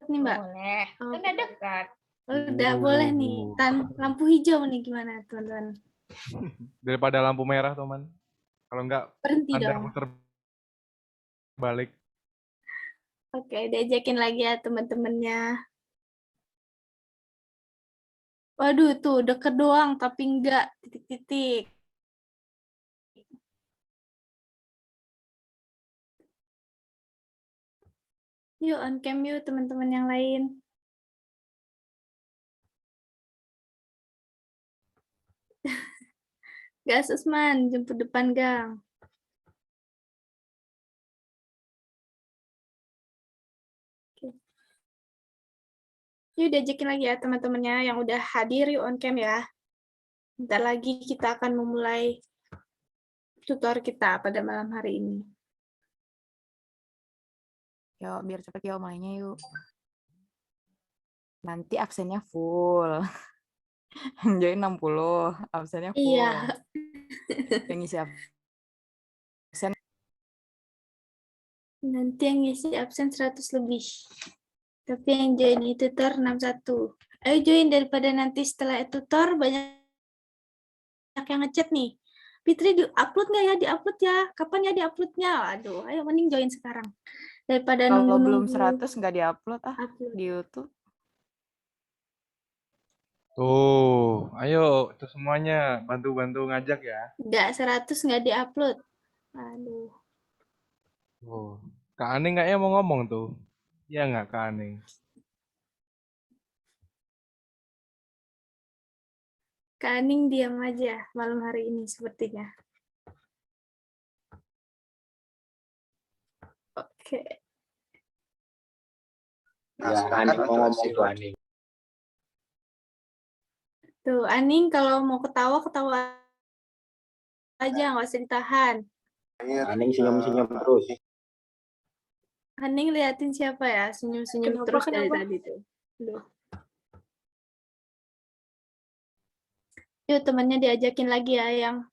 nih, Mbak? Boleh. Oh, Kan udah dekat. udah boleh nih. Lampu hijau nih gimana, teman-teman? Daripada lampu merah, teman. Kalau enggak, Berhenti Anda dong. putar balik. Oke, diajakin lagi ya teman-temannya. Waduh, tuh deket doang, tapi enggak titik-titik. Yuk, on cam yuk teman-teman yang lain. Gas Usman, jemput depan gang. Oke. Yuk diajakin lagi ya teman-temannya yang udah hadir yuk on cam ya. Bentar lagi kita akan memulai tutor kita pada malam hari ini. Yuk, biar cepet yuk mainnya yuk. Nanti absennya full. Yang join 60, absennya full. Iya. Yang ngisi absen. Nanti yang ngisi absen 100 lebih. Tapi yang join tutor 61. Ayo join daripada nanti setelah tutor banyak yang ngechat nih. Fitri di-upload nggak ya? Di-upload ya. Kapan ya di-uploadnya? Aduh, ayo mending join sekarang. Daripada Kalau belum nunggu-nunggu 100 nggak di-upload upload. di YouTube. Tuh, ayo itu semuanya bantu-bantu ngajak ya. Nggak 100 nggak di-upload. Aduh. Tuh, Kak Aning kayaknya mau ngomong tuh. Iya nggak Kak Aning? Kak Aning diam aja malam hari ini sepertinya. Oke. Ya, Aning mau ngomong tuh Aning. Tuh, Aning kalau mau ketawa, ketawa aja, nggak usah ditahan. Aning senyum-senyum terus. Aning liatin siapa ya, senyum-senyum terus dari tadi tuh. Duh. Yuk temannya diajakin lagi ya yang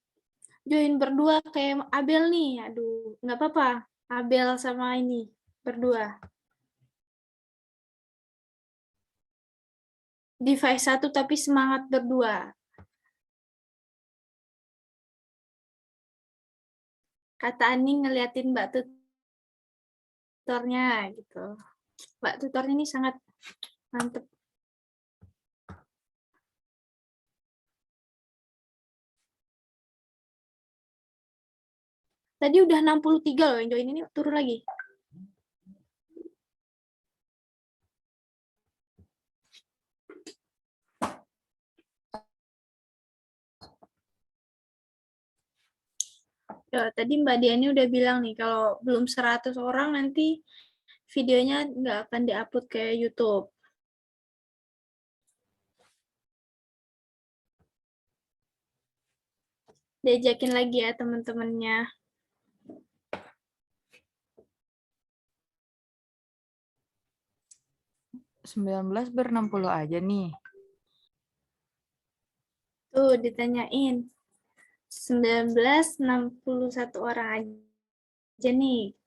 join berdua kayak Abel nih. Aduh, nggak apa-apa. Abel sama ini berdua. Device satu tapi semangat berdua. Kata Aning ngeliatin Mbak tutornya gitu. Mbak tutornya ini sangat mantep. Tadi udah 63 loh yang join, ini turun lagi. Ya, tadi Mbak Diani udah bilang nih, kalau belum 100 orang nanti videonya nggak akan diupload ke YouTube. Diajakin lagi ya teman-temannya. 19/60 aja nih. Tuh, ditanyain. 1961 orang aja nih.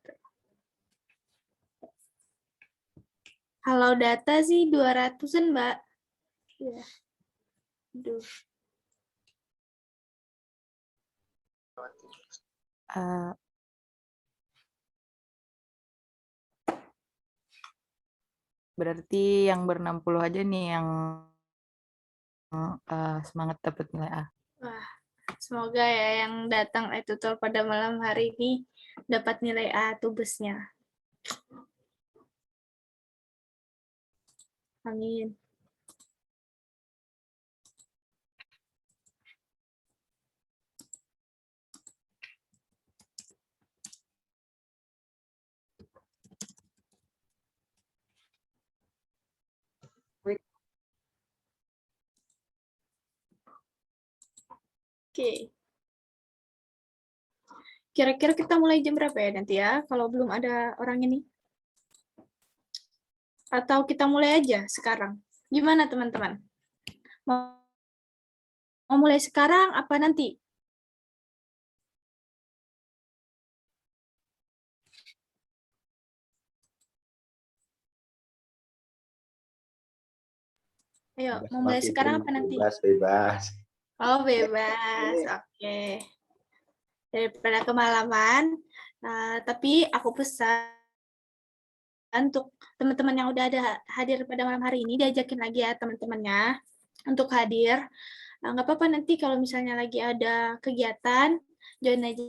Kalau data sih 200-an, Mbak. Ya. Aduh. Berarti yang ber-60 aja nih yang semangat dapat nilai A. Wah, semoga ya yang datang tutor pada malam hari ini dapat nilai A tubesnya. Amin. Oke. Kira-kira kita mulai jam berapa ya nanti ya, kalau belum ada orang ini? Atau kita mulai aja sekarang? Gimana teman-teman? Mau mulai sekarang apa nanti? Ayo, Bebas mau Mbak mulai Fitri, sekarang apa nanti? bebas. Oh, bebas. Oke. Daripada kemalaman, tapi aku pesan untuk teman-teman yang udah ada hadir pada malam hari ini, diajakin lagi ya teman-temannya untuk hadir. Nggak apa-apa nanti kalau misalnya lagi ada kegiatan, join aja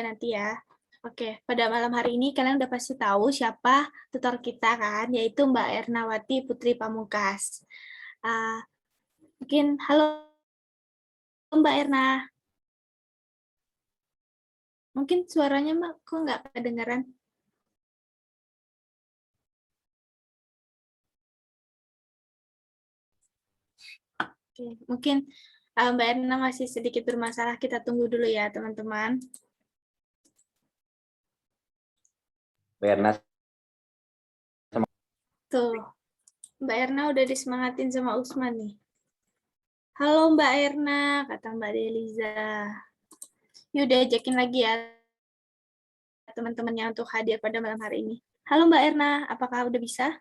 nanti ya. Oke, pada malam hari ini kalian udah pasti tahu siapa tutor kita kan, yaitu Mbak Ernawati Putri Pamungkas. Mungkin halo Mbak Erna. Mungkin suaranya Mbak kok nggak kedengaran? Oke, mungkin Mbak Erna masih sedikit bermasalah. Kita tunggu dulu ya teman-teman. Mbak Erna Tuh, Mbak Erna udah disemangatin sama Usman nih. Halo Mbak Erna, kata Mbak Deliza. Yuk diajakin lagi ya teman-temannya untuk hadir pada malam hari ini. Halo Mbak Erna, apakah udah bisa?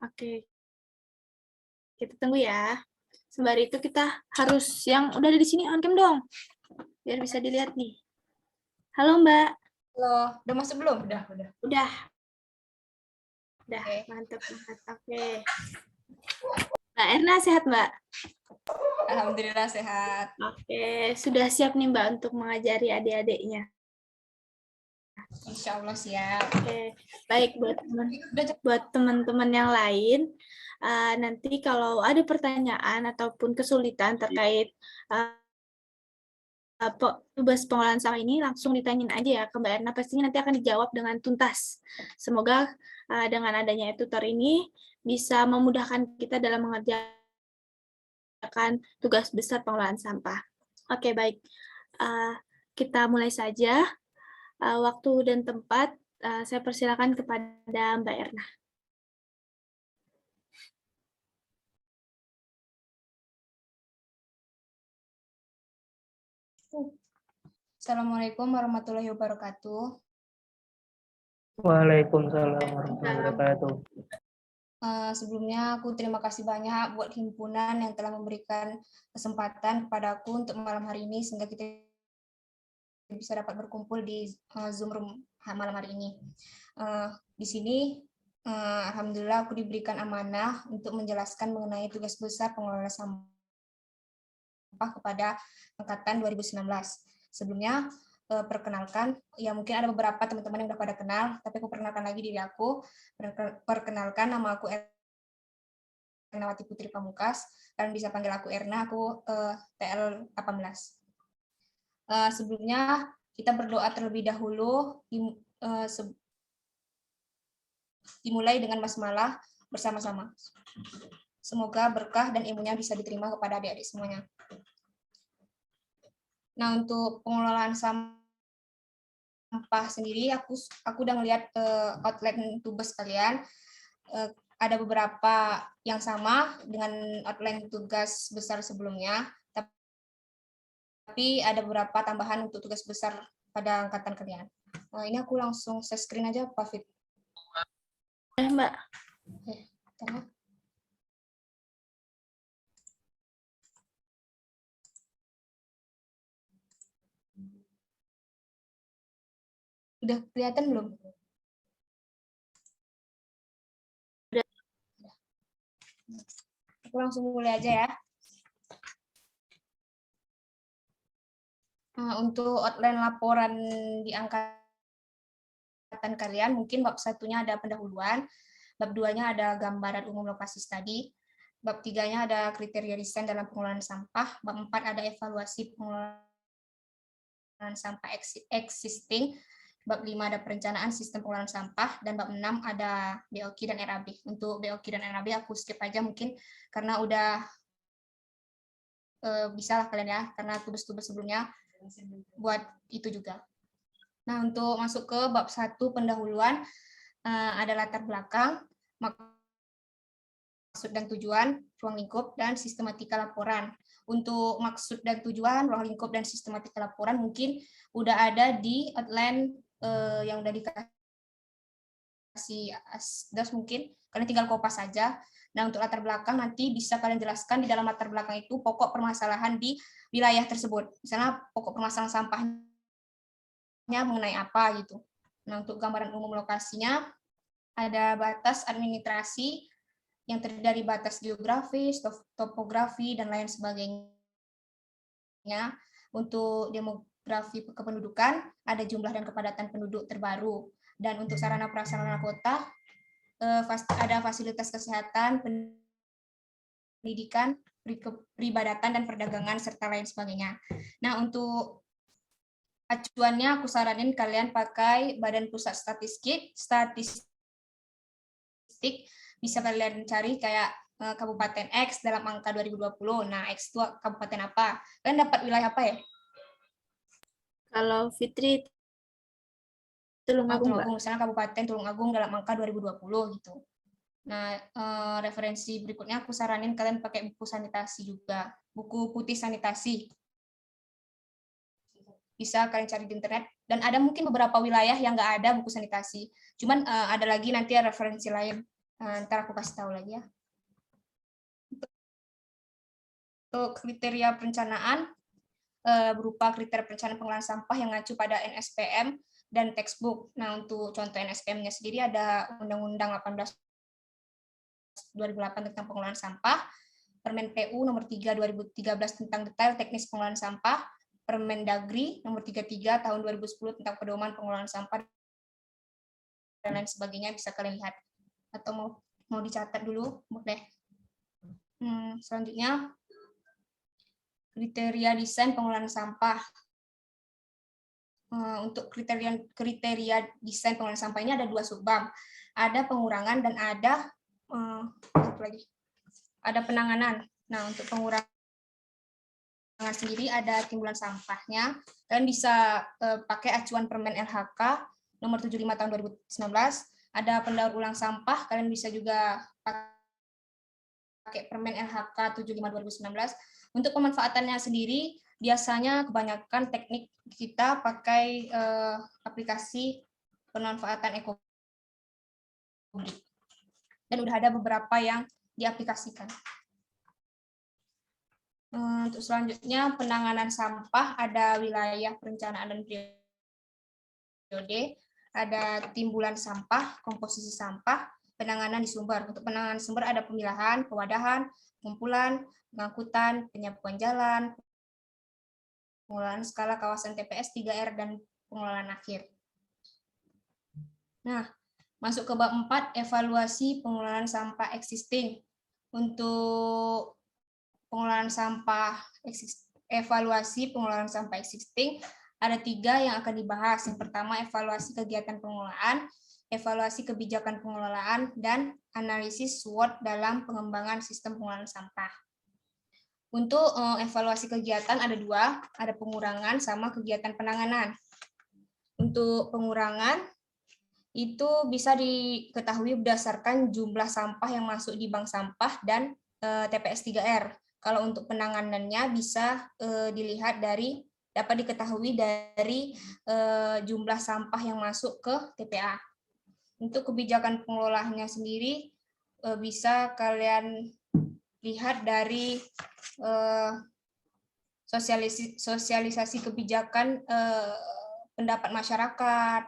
Oke, kita tunggu ya. Sembari itu kita harus yang udah ada di sini on cam dong, biar bisa dilihat nih. Halo Mbak. Halo, udah masuk belum? Udah. Udah, Oke. mantap. Oke. Mbak Erna sehat Mbak? Alhamdulillah sehat. Oke, sudah siap nih Mbak untuk mengajari adik-adiknya. Insya Allah siap. Oke, baik buat teman-teman yang lain. Nanti kalau ada pertanyaan ataupun kesulitan terkait tugas pengolahan sampah ini, langsung ditanyain aja ya ke Mbak Erna. Pastinya nanti akan dijawab dengan tuntas. Semoga dengan adanya tutor ini bisa memudahkan kita dalam mengerjakan tugas besar pengolahan sampah. Oke, baik. Kita mulai saja. Waktu dan tempat saya persilakan kepada Mbak Erna. Assalamualaikum warahmatullahi wabarakatuh. Waalaikumsalam warahmatullahi wabarakatuh. Sebelumnya aku terima kasih banyak buat himpunan yang telah memberikan kesempatan kepadaku untuk malam hari ini sehingga kita bisa dapat berkumpul di Zoom room malam hari ini. Di sini alhamdulillah aku diberikan amanah untuk menjelaskan mengenai tugas besar pengelola sampah kepada angkatan 2019. Sebelumnya perkenalkan, ya mungkin ada beberapa teman-teman yang udah pada kenal, tapi aku perkenalkan lagi diri aku. Perkenalkan, nama aku Ernawati Putri Pamungkas, kalian bisa panggil aku Erna, aku TL 18. Sebelumnya kita berdoa terlebih dahulu, dimulai dengan basmalah bersama-sama. Semoga berkah dan ilmunya bisa diterima kepada adik-adik semuanya. Nah, untuk pengelolaan sampah sendiri, aku udah ngeliat outline tugas kalian. Ada beberapa yang sama dengan outline tugas besar sebelumnya, tapi ada beberapa tambahan untuk tugas besar pada angkatan kalian. Nah, ini aku langsung share screen aja, Pak Fit. Mbak. Udah kelihatan belum? Udah. Aku langsung mulai aja ya. Untuk outline laporan di angkatan kalian, mungkin bab 1-nya ada pendahuluan, bab 2-nya ada gambaran umum lokasi studi, bab 3-nya ada kriteria desain dalam pengelolaan sampah, bab 4 ada evaluasi pengelolaan sampah existing, bab 5 ada perencanaan sistem pengelolaan sampah, dan bab 6 ada BOQ dan RAB. Untuk BOQ dan RAB aku skip aja mungkin karena udah bisa lah kalian ya, karena tugas-tugas sebelumnya buat itu juga. Nah, untuk masuk ke bab 1 pendahuluan, ada latar belakang, maksud dan tujuan, ruang lingkup, dan sistematika laporan. Untuk maksud dan tujuan, ruang lingkup, dan sistematika laporan mungkin udah ada di outline yang udah dikasih asdas mungkin, kalian tinggal kopas saja. Nah, untuk latar belakang nanti bisa kalian jelaskan di dalam latar belakang itu pokok permasalahan di wilayah tersebut. Misalnya pokok permasalahan sampahnya mengenai apa gitu. Nah, untuk gambaran umum lokasinya ada batas administrasi yang terdiri dari batas geografis, topografi, dan lain sebagainya. Untuk demografi kependudukan, ada jumlah dan kepadatan penduduk terbaru. Dan untuk sarana prasarana kota, ada fasilitas kesehatan, pendidikan, peribadatan, dan perdagangan, serta lain sebagainya. Nah, untuk acuannya aku saranin kalian pakai Badan Pusat Statistik, bisa kalian cari kayak Kabupaten X dalam angka 2020. Nah, X itu kabupaten apa? Kalian dapat wilayah apa ya? Kalau Fitri Tulungagung, Mbak. Tulungagung, misalnya Kabupaten Tulungagung dalam angka 2020 gitu. Nah, referensi berikutnya aku saranin kalian pakai buku sanitasi juga, buku putih sanitasi. Bisa kalian cari di internet, dan ada mungkin beberapa wilayah yang nggak ada buku sanitasi. Cuman ada lagi nanti referensi lain, ntar aku kasih tahu lagi ya. Untuk kriteria perencanaan, berupa kriteria perencanaan pengelolaan sampah yang mengacu pada NSPM dan textbook. Nah, untuk contoh NSPM-nya sendiri ada Undang-Undang 18 2008 tentang pengelolaan sampah, Permen PU nomor 3 2013 tentang detail teknis pengelolaan sampah, Permendagri nomor 33 tahun 2010 tentang pedoman pengelolaan sampah, dan lain sebagainya, bisa kalian lihat. Atau mau dicatat dulu, boleh. Selanjutnya, kriteria desain pengelolaan sampah. Untuk kriteria desain pengelolaan sampah ini ada 2 subbab. Ada pengurangan dan ada penanganan. Nah, untuk pengurangan sendiri ada timbulan sampahnya. Kalian bisa pakai acuan Permen LHK nomor 75 tahun 2019. Ada pendaur ulang sampah, kalian bisa juga pakai Permen LHK 75 2019. Untuk pemanfaatannya sendiri, biasanya kebanyakan teknik kita pakai aplikasi pemanfaatan EcoBrik. Dan udah ada beberapa yang diaplikasikan. Untuk selanjutnya, penanganan sampah, ada wilayah perencanaan dan periode, ada timbulan sampah, komposisi sampah, penanganan di sumber. Untuk penanganan sumber ada pemilahan, pewadahan, pengumpulan, pengangkutan, penyapuan jalan, pengelolaan skala kawasan TPS 3R, dan pengelolaan akhir. Nah, masuk ke bab 4, evaluasi pengelolaan sampah existing. Untuk pengelolaan sampah, evaluasi pengelolaan sampah existing, ada 3 yang akan dibahas. Yang pertama, evaluasi kegiatan pengelolaan, evaluasi kebijakan pengelolaan, dan analisis SWOT dalam pengembangan sistem pengelolaan sampah. Untuk evaluasi kegiatan ada 2, ada pengurangan sama kegiatan penanganan. Untuk pengurangan, itu bisa diketahui berdasarkan jumlah sampah yang masuk di bank sampah dan TPS 3R. Kalau untuk penanganannya bisa dapat diketahui dari jumlah sampah yang masuk ke TPA. Untuk kebijakan pengelolaannya sendiri bisa kalian lihat dari sosialisasi kebijakan pendapat masyarakat,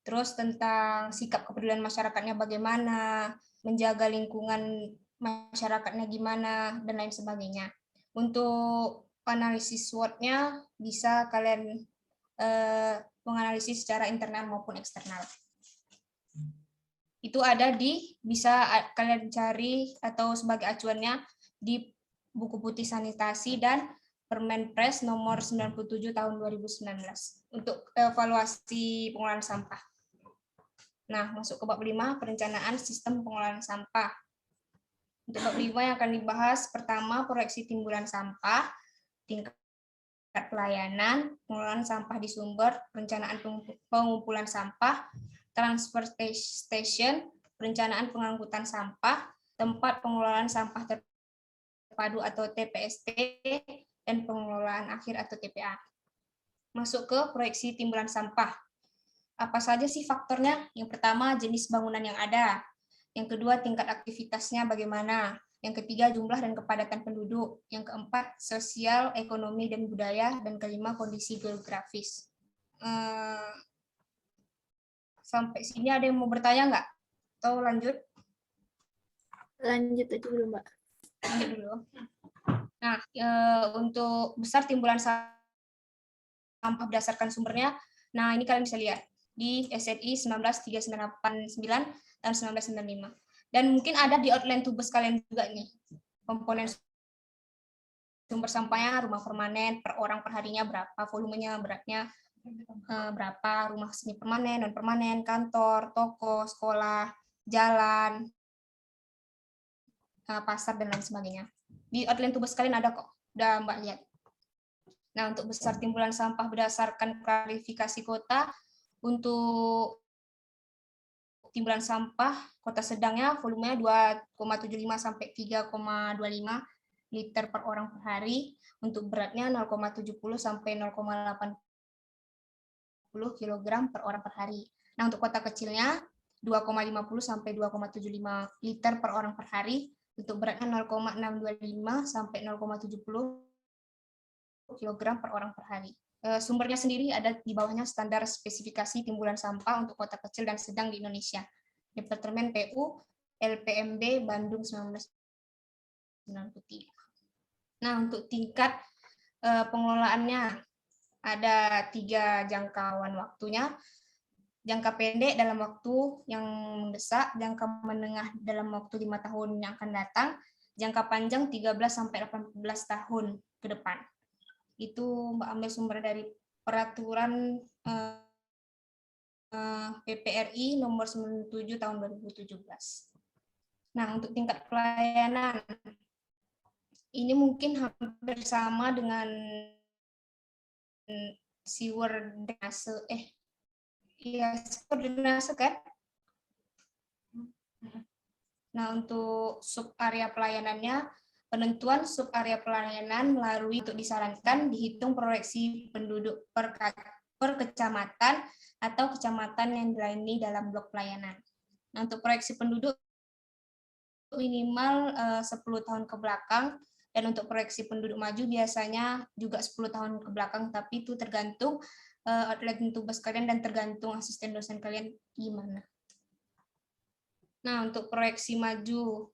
terus tentang sikap kepedulian masyarakatnya bagaimana, menjaga lingkungan masyarakatnya gimana, dan lain sebagainya. Untuk analisis SWOT-nya bisa kalian menganalisis secara internal maupun eksternal. Itu ada bisa kalian cari atau sebagai acuannya di buku putih sanitasi dan Permenpres nomor 97 tahun 2019 untuk evaluasi pengelolaan sampah. Nah, masuk ke bab 5, perencanaan sistem pengelolaan sampah. Untuk bab 5 yang akan dibahas, pertama, proyeksi timbulan sampah, tingkat pelayanan, pengelolaan sampah di sumber, perencanaan pengumpulan sampah, transfer station, perencanaan pengangkutan sampah, tempat pengelolaan sampah terpadu atau TPST, dan pengelolaan akhir atau TPA. Masuk ke proyeksi timbulan sampah. Apa saja sih faktornya? Yang pertama, jenis bangunan yang ada. Yang kedua, tingkat aktivitasnya bagaimana. Yang ketiga, jumlah dan kepadatan penduduk. Yang keempat, sosial, ekonomi, dan budaya. Dan kelima, kondisi geografis. Sampai sini ada yang mau bertanya nggak? Atau lanjut? Lanjut aja dulu, Mbak. Lanjut dulu. Nah, untuk besar timbulan sampah berdasarkan sumbernya, nah ini kalian bisa lihat di SNI 19389 dan 1995. Dan mungkin ada di outline tugas kalian juga nih, komponen sumber sampahnya, rumah permanen, per orang perharinya berapa, volumenya, beratnya berapa, rumah semi permanen, non permanen, kantor, toko, sekolah, jalan, pasar, dan lain sebagainya. Di outline tugas kalian ada kok, udah Mbak lihat. Nah, untuk besar timbulan sampah berdasarkan klarifikasi kota, untuk timbulan sampah kota sedangnya volumenya 2,75 sampai 3,25 liter per orang per hari, untuk beratnya 0,70 sampai 0,80 kg per orang per hari. Nah, untuk kota kecilnya 2,50 sampai 2,75 liter per orang per hari, untuk beratnya 0,625 sampai 0,70 kg per orang per hari. Sumbernya sendiri ada di bawahnya, standar spesifikasi timbulan sampah untuk kota kecil dan sedang di Indonesia. Departemen PU LPMB Bandung 1993. Nah, untuk tingkat pengelolaannya ada 3 jangkauan waktunya. Jangka pendek dalam waktu yang mendesak, jangka menengah dalam waktu 5 tahun yang akan datang, jangka panjang 13 sampai 18 tahun ke depan. Itu Mbak ambil sumber dari peraturan PPRI nomor 97 tahun 2017. Nah, untuk tingkat pelayanan, ini mungkin hampir sama dengan sewer drainase, sewer drainase kan? Nah, untuk sub area pelayanannya, penentuan sub area pelayanan melalui untuk disarankan dihitung proyeksi penduduk per kecamatan atau kecamatan yang dilayani dalam blok pelayanan. Nah, untuk proyeksi penduduk minimal 10 tahun ke belakang, dan untuk proyeksi penduduk maju biasanya juga 10 tahun ke belakang, tapi itu tergantung outline tugas kalian dan tergantung asisten dosen kalian gimana. Nah, untuk proyeksi maju,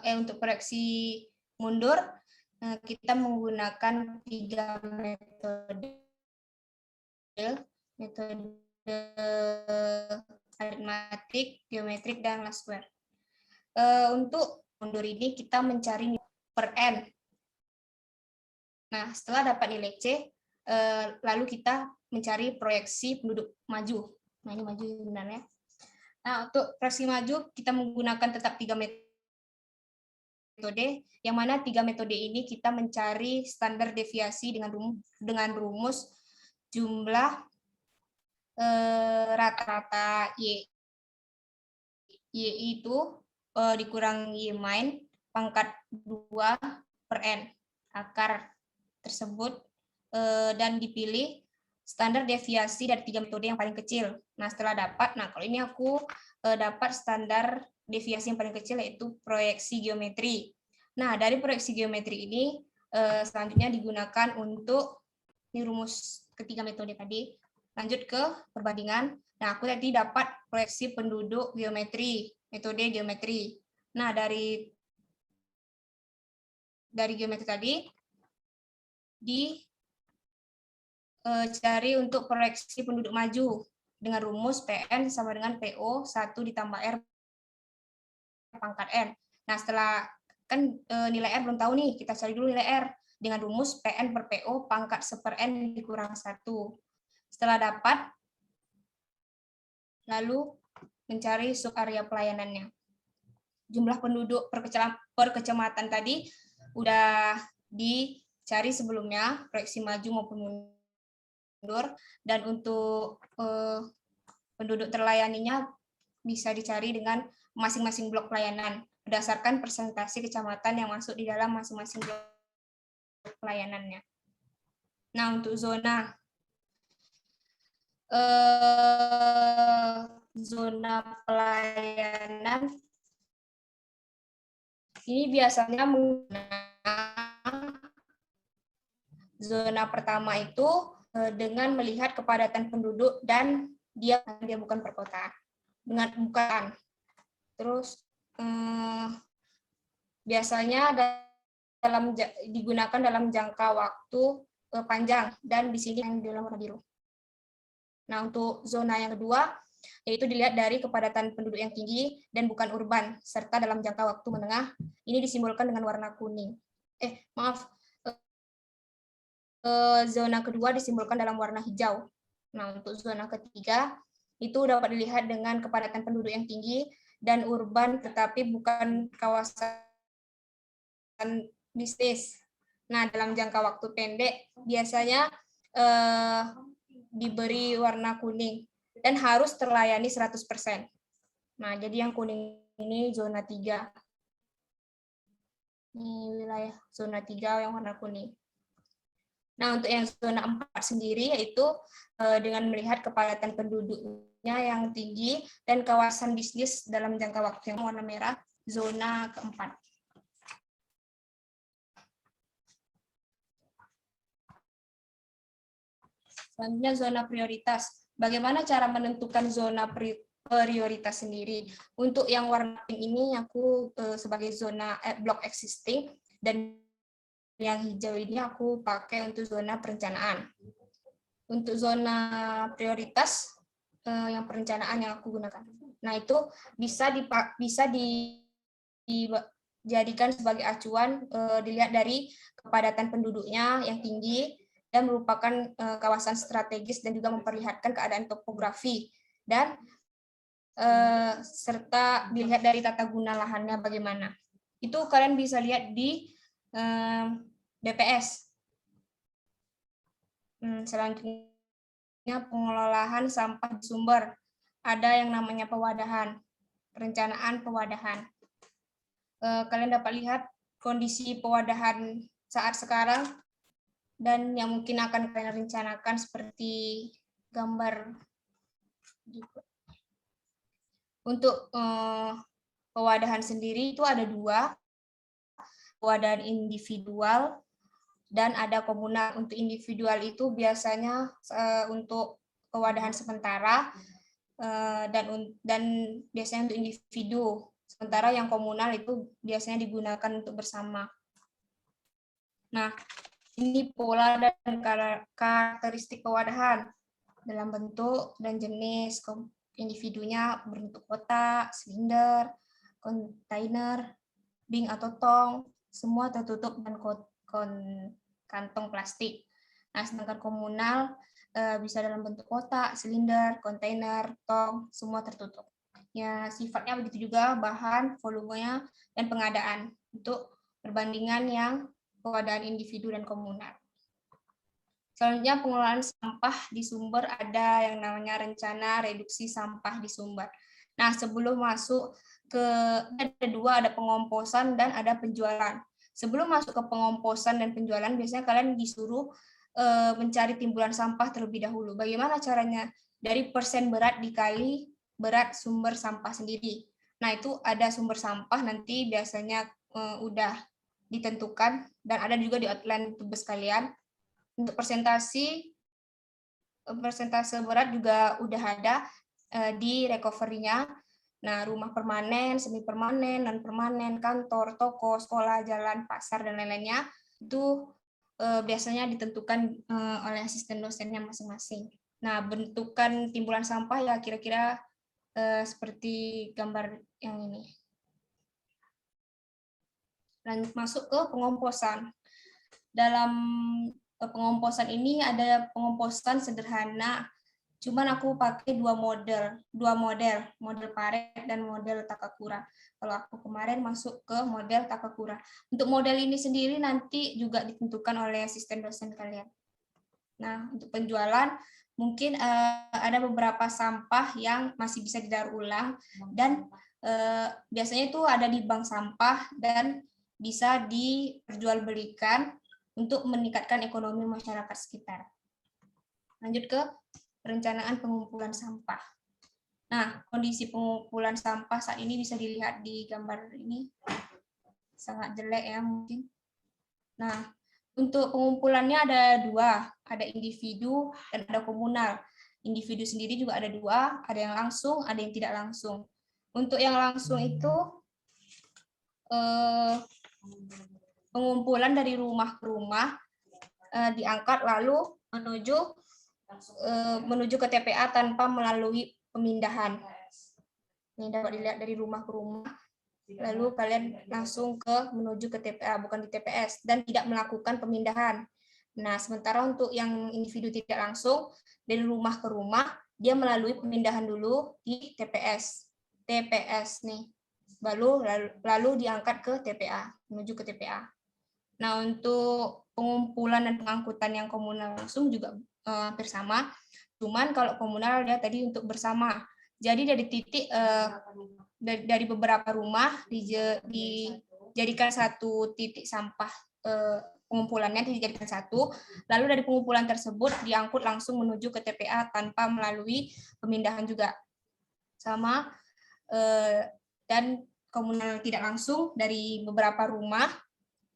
untuk proyeksi mundur, kita menggunakan 3 metode. Metode aritmatik, geometrik, dan Lassware. Untuk mundur ini kita mencari per N. Nah, setelah dapat nilai C, lalu kita mencari proyeksi penduduk maju. Nah, ini maju sebenarnya. Nah, untuk proyeksi maju kita menggunakan tetap 3 metode, yang mana 3 metode ini kita mencari standar deviasi dengan rumus jumlah rata-rata Y itu dikurang Y min pangkat 2 per N akar tersebut, dan dipilih standar deviasi dari 3 metode yang paling kecil. Nah, setelah dapat, kalau ini aku dapat standar deviasi yang paling kecil yaitu proyeksi geometri. Nah, dari proyeksi geometri ini selanjutnya digunakan untuk ini rumus ketiga metode tadi. Lanjut ke perbandingan. Nah, aku tadi dapat proyeksi penduduk geometri, metode geometri. Nah, dari geometri tadi dicari untuk proyeksi penduduk maju dengan rumus PN sama dengan PO 1 ditambah R pangkat N. Nah, setelah kan nilai R belum tahu nih, kita cari dulu nilai R dengan rumus PN per PO pangkat 1 N dikurang 1. Setelah dapat, lalu mencari sub area pelayanannya. Jumlah penduduk per kecamatan tadi udah dicari sebelumnya, proyeksi maju maupun mundur, dan untuk penduduk terlayaninya bisa dicari dengan masing-masing blok pelayanan berdasarkan persentase kecamatan yang masuk di dalam masing-masing blok pelayanannya. Nah, untuk zona pelayanan ini biasanya menggunakan zona pertama itu dengan melihat kepadatan penduduk dan dia bukan perkotaan. Bukan. Terus biasanya digunakan dalam jangka waktu panjang dan di sini yang di dalam warna biru. Nah, untuk zona yang kedua yaitu dilihat dari kepadatan penduduk yang tinggi dan bukan urban serta dalam jangka waktu menengah. Ini disimbolkan dengan warna kuning. Zona kedua disimbolkan dalam warna hijau. Nah, untuk zona ketiga itu dapat dilihat dengan kepadatan penduduk yang tinggi dan urban tetapi bukan kawasan bisnis. Nah, dalam jangka waktu pendek biasanya diberi warna kuning dan harus terlayani 100%. Nah, jadi yang kuning ini zona 3. Ini wilayah zona 3 yang warna kuning. Nah, untuk yang zona 4 sendiri yaitu dengan melihat kepadatan penduduknya yang tinggi dan kawasan bisnis dalam jangka waktu yang warna merah, zona keempat. Selanjutnya zona prioritas. Bagaimana cara menentukan zona prioritas sendiri? Untuk yang warna pink ini aku sebagai zona block existing dan yang hijau ini aku pakai untuk zona perencanaan. Untuk zona prioritas yang perencanaan yang aku gunakan. Nah, itu bisa dijadikan sebagai acuan dilihat dari kepadatan penduduknya yang tinggi dan merupakan kawasan strategis dan juga memperlihatkan keadaan topografi dan serta dilihat dari tata guna lahannya bagaimana. Itu kalian bisa lihat di DPS. Selanjutnya pengelolaan sampah di sumber. Ada yang namanya pewadahan, perencanaan pewadahan. Kalian dapat lihat kondisi pewadahan saat sekarang dan yang mungkin akan kalian rencanakan seperti gambar. Untuk pewadahan sendiri itu ada 2, pewadahan individual dan ada komunal. Untuk individual itu biasanya untuk pewadahan sementara dan biasanya untuk individu. Sementara yang komunal itu biasanya digunakan untuk bersama. Nah, ini pola dan karakteristik pewadahan dalam bentuk dan jenis. Individunya berbentuk kotak, silinder, kontainer, bing atau tong, semua tertutup dengan kantong plastik. Nah, sedangkan komunal bisa dalam bentuk kotak, silinder, kontainer, tong, semua tertutup. Ya, sifatnya begitu juga bahan, volumenya, dan pengadaan untuk perbandingan yang pewadahan individu dan komunal. Selanjutnya pengelolaan sampah di sumber ada yang namanya rencana reduksi sampah di sumber. Nah, sebelum masuk ke ada 2, ada pengomposan dan ada penjualan. Sebelum masuk ke pengomposan dan penjualan, biasanya kalian disuruh mencari timbulan sampah terlebih dahulu. Bagaimana caranya? Dari persen berat dikali berat sumber sampah sendiri. Nah, itu ada sumber sampah nanti biasanya udah ditentukan dan ada juga di outline tugas kalian. Untuk persentase berat juga udah ada di recovery-nya. Nah, rumah permanen, semi permanen, non permanen, kantor, toko, sekolah, jalan, pasar, dan lain-lainnya itu biasanya ditentukan oleh asisten dosennya masing-masing. Nah, bentukan timbulan sampah ya kira-kira seperti gambar yang ini. Lanjut masuk ke pengomposan. Dalam pengomposan ini ada pengomposan sederhana, cuman aku pakai 2 model Paret dan model Takakura. Kalau aku kemarin masuk ke model Takakura. Untuk model ini sendiri nanti juga ditentukan oleh asisten dosen kalian. Nah, untuk penjualan mungkin ada beberapa sampah yang masih bisa didaur ulang dan biasanya itu ada di bank sampah dan bisa diperjualbelikan untuk meningkatkan ekonomi masyarakat sekitar. Lanjut ke perencanaan pengumpulan sampah. Nah, kondisi pengumpulan sampah saat ini bisa dilihat di gambar ini. Sangat jelek ya mungkin. Nah, untuk pengumpulannya ada dua, ada individu dan ada komunal. Individu sendiri juga ada dua, ada yang langsung, ada yang tidak langsung. Untuk yang langsung itu pengumpulan dari rumah ke rumah diangkat lalu menuju ke TPA tanpa melalui pemindahan. Ini dapat dilihat dari rumah ke rumah, lalu kalian langsung menuju ke TPA, bukan di TPS, dan tidak melakukan pemindahan. Nah, sementara untuk yang individu tidak langsung, dari rumah ke rumah, dia melalui pemindahan dulu di TPS. TPS nih. Lalu diangkat ke TPA, menuju ke TPA. Nah, untuk pengumpulan dan pengangkutan yang komunal langsung juga hampir sama. Cuman kalau komunal dia tadi untuk bersama. Jadi dari titik dari beberapa rumah dijadikan satu titik sampah, pengumpulannya dijadikan satu, lalu dari pengumpulan tersebut diangkut langsung menuju ke TPA tanpa melalui pemindahan juga. Sama, dan komunal tidak langsung dari beberapa rumah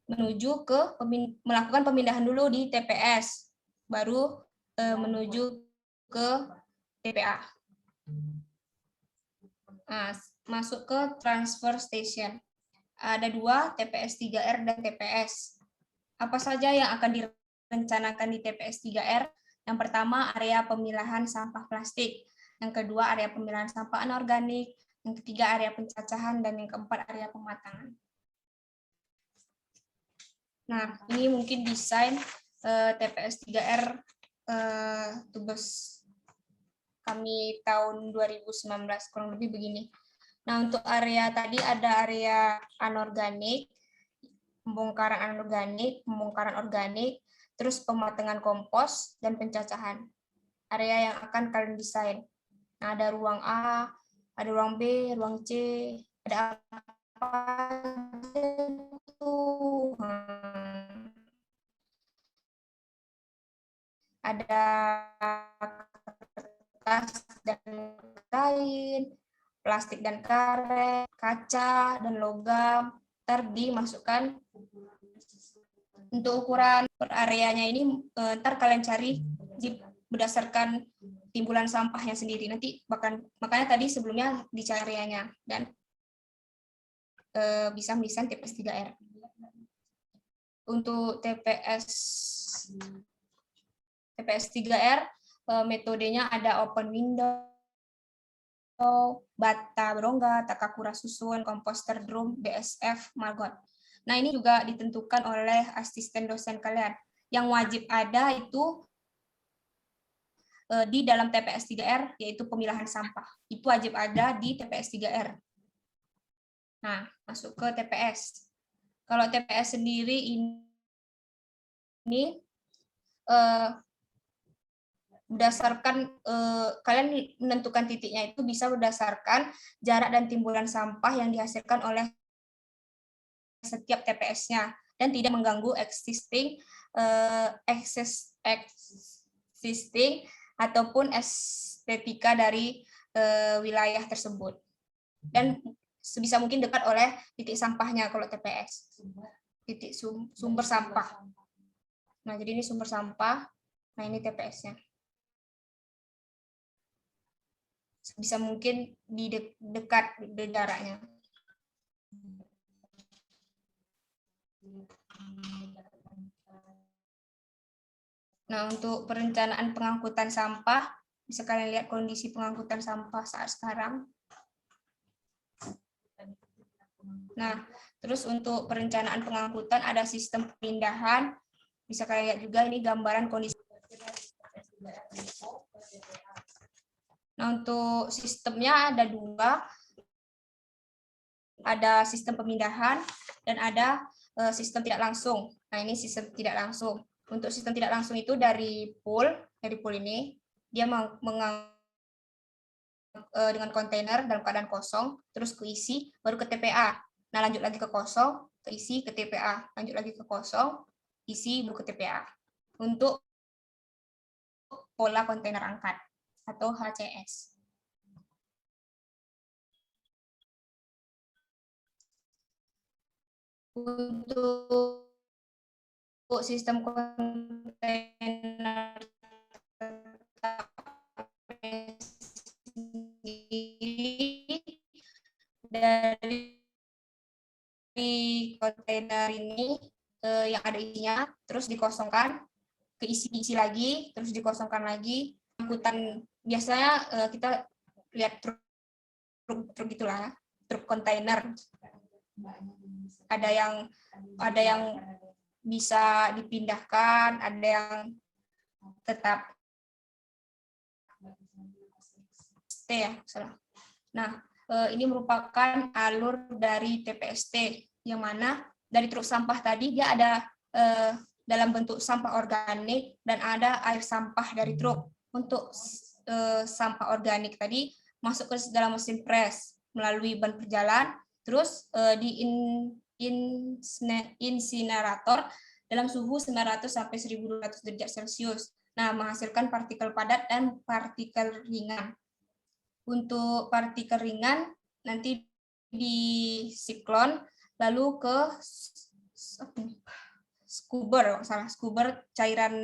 menuju ke melakukan pemindahan dulu di TPS, baru menuju ke TPA. Nah, masuk ke transfer station. Ada dua, TPS 3R dan TPS. Apa saja yang akan direncanakan di TPS 3R? Yang pertama, area pemilahan sampah plastik. Yang kedua, area pemilahan sampah anorganik. Yang ketiga, area pencacahan. Dan yang keempat, area pematangan. Nah, ini mungkin desain TPS 3R tugas kami tahun 2019, kurang lebih begini. Nah, untuk area tadi ada area anorganik, pembongkaran anorganik, pembongkaran organik, terus pematangan kompos, dan pencacahan. Area yang akan kalian desain. Nah, ada ruang A, ada ruang B, ruang C, ada apa itu? Ada kertas dan kain, plastik dan karet, kaca dan logam, dimasukkan. Untuk ukuran per areanya ini ntar kalian cari berdasarkan timbulan sampahnya sendiri. Nanti makanya tadi sebelumnya dicari areanya dan bisa mendesain TPS 3R. Untuk TPS 3R metodenya ada open window, bata berongga, takakura susun, komposter drum, BSF, margot. Nah, ini juga ditentukan oleh asisten dosen kalian. Yang wajib ada itu di dalam TPS 3R, yaitu pemilahan sampah. Itu wajib ada di TPS 3R. Nah, masuk ke TPS. Kalau TPS sendiri ini berdasarkan kalian menentukan titiknya itu bisa berdasarkan jarak dan timbulan sampah yang dihasilkan oleh setiap TPS-nya dan tidak mengganggu existing ataupun estetika dari wilayah tersebut, dan sebisa mungkin dekat oleh titik sampahnya kalau TPS, titik sumber sampah. Nah, jadi ini sumber sampah, nah ini TPS-nya. Sebisa mungkin di dekat jaraknya. Nah, untuk perencanaan pengangkutan sampah, bisa kalian lihat kondisi pengangkutan sampah saat sekarang. Nah, terus untuk perencanaan pengangkutan ada sistem pemindahan. Bisa kalian lihat juga ini gambaran kondisi. Nah, untuk sistemnya ada dua. Ada sistem pemindahan dan ada sistem tidak langsung. Nah, ini sistem tidak langsung. Untuk sistem tidak langsung itu dari pool ini, dia dengan kontainer dalam keadaan kosong, terus keisi, baru ke TPA. Nah, lanjut lagi ke kosong, keisi, ke TPA. Lanjut lagi ke kosong, isi, baru ke TPA. Untuk pola kontainer angkat atau HCS. Untuk sistem kontainer sendiri, dari kontainer ini yang ada isinya, terus dikosongkan, diisi lagi, terus dikosongkan lagi. Angkutan biasanya kita lihat truk gitulah, truk kontainer. Ada yang bisa dipindahkan, ada yang tetap stay ya, salah. Nah, ini merupakan alur dari TPST, yang mana dari truk sampah tadi dia ada dalam bentuk sampah organik dan ada air sampah dari truk. Untuk sampah organik tadi masuk ke dalam mesin pres melalui ban perjalan, terus di insinerator dalam suhu 900 sampai 1200 derajat Celcius. Nah, menghasilkan partikel padat dan partikel ringan. Untuk partikel ringan nanti di siklon, lalu ke skuber cairan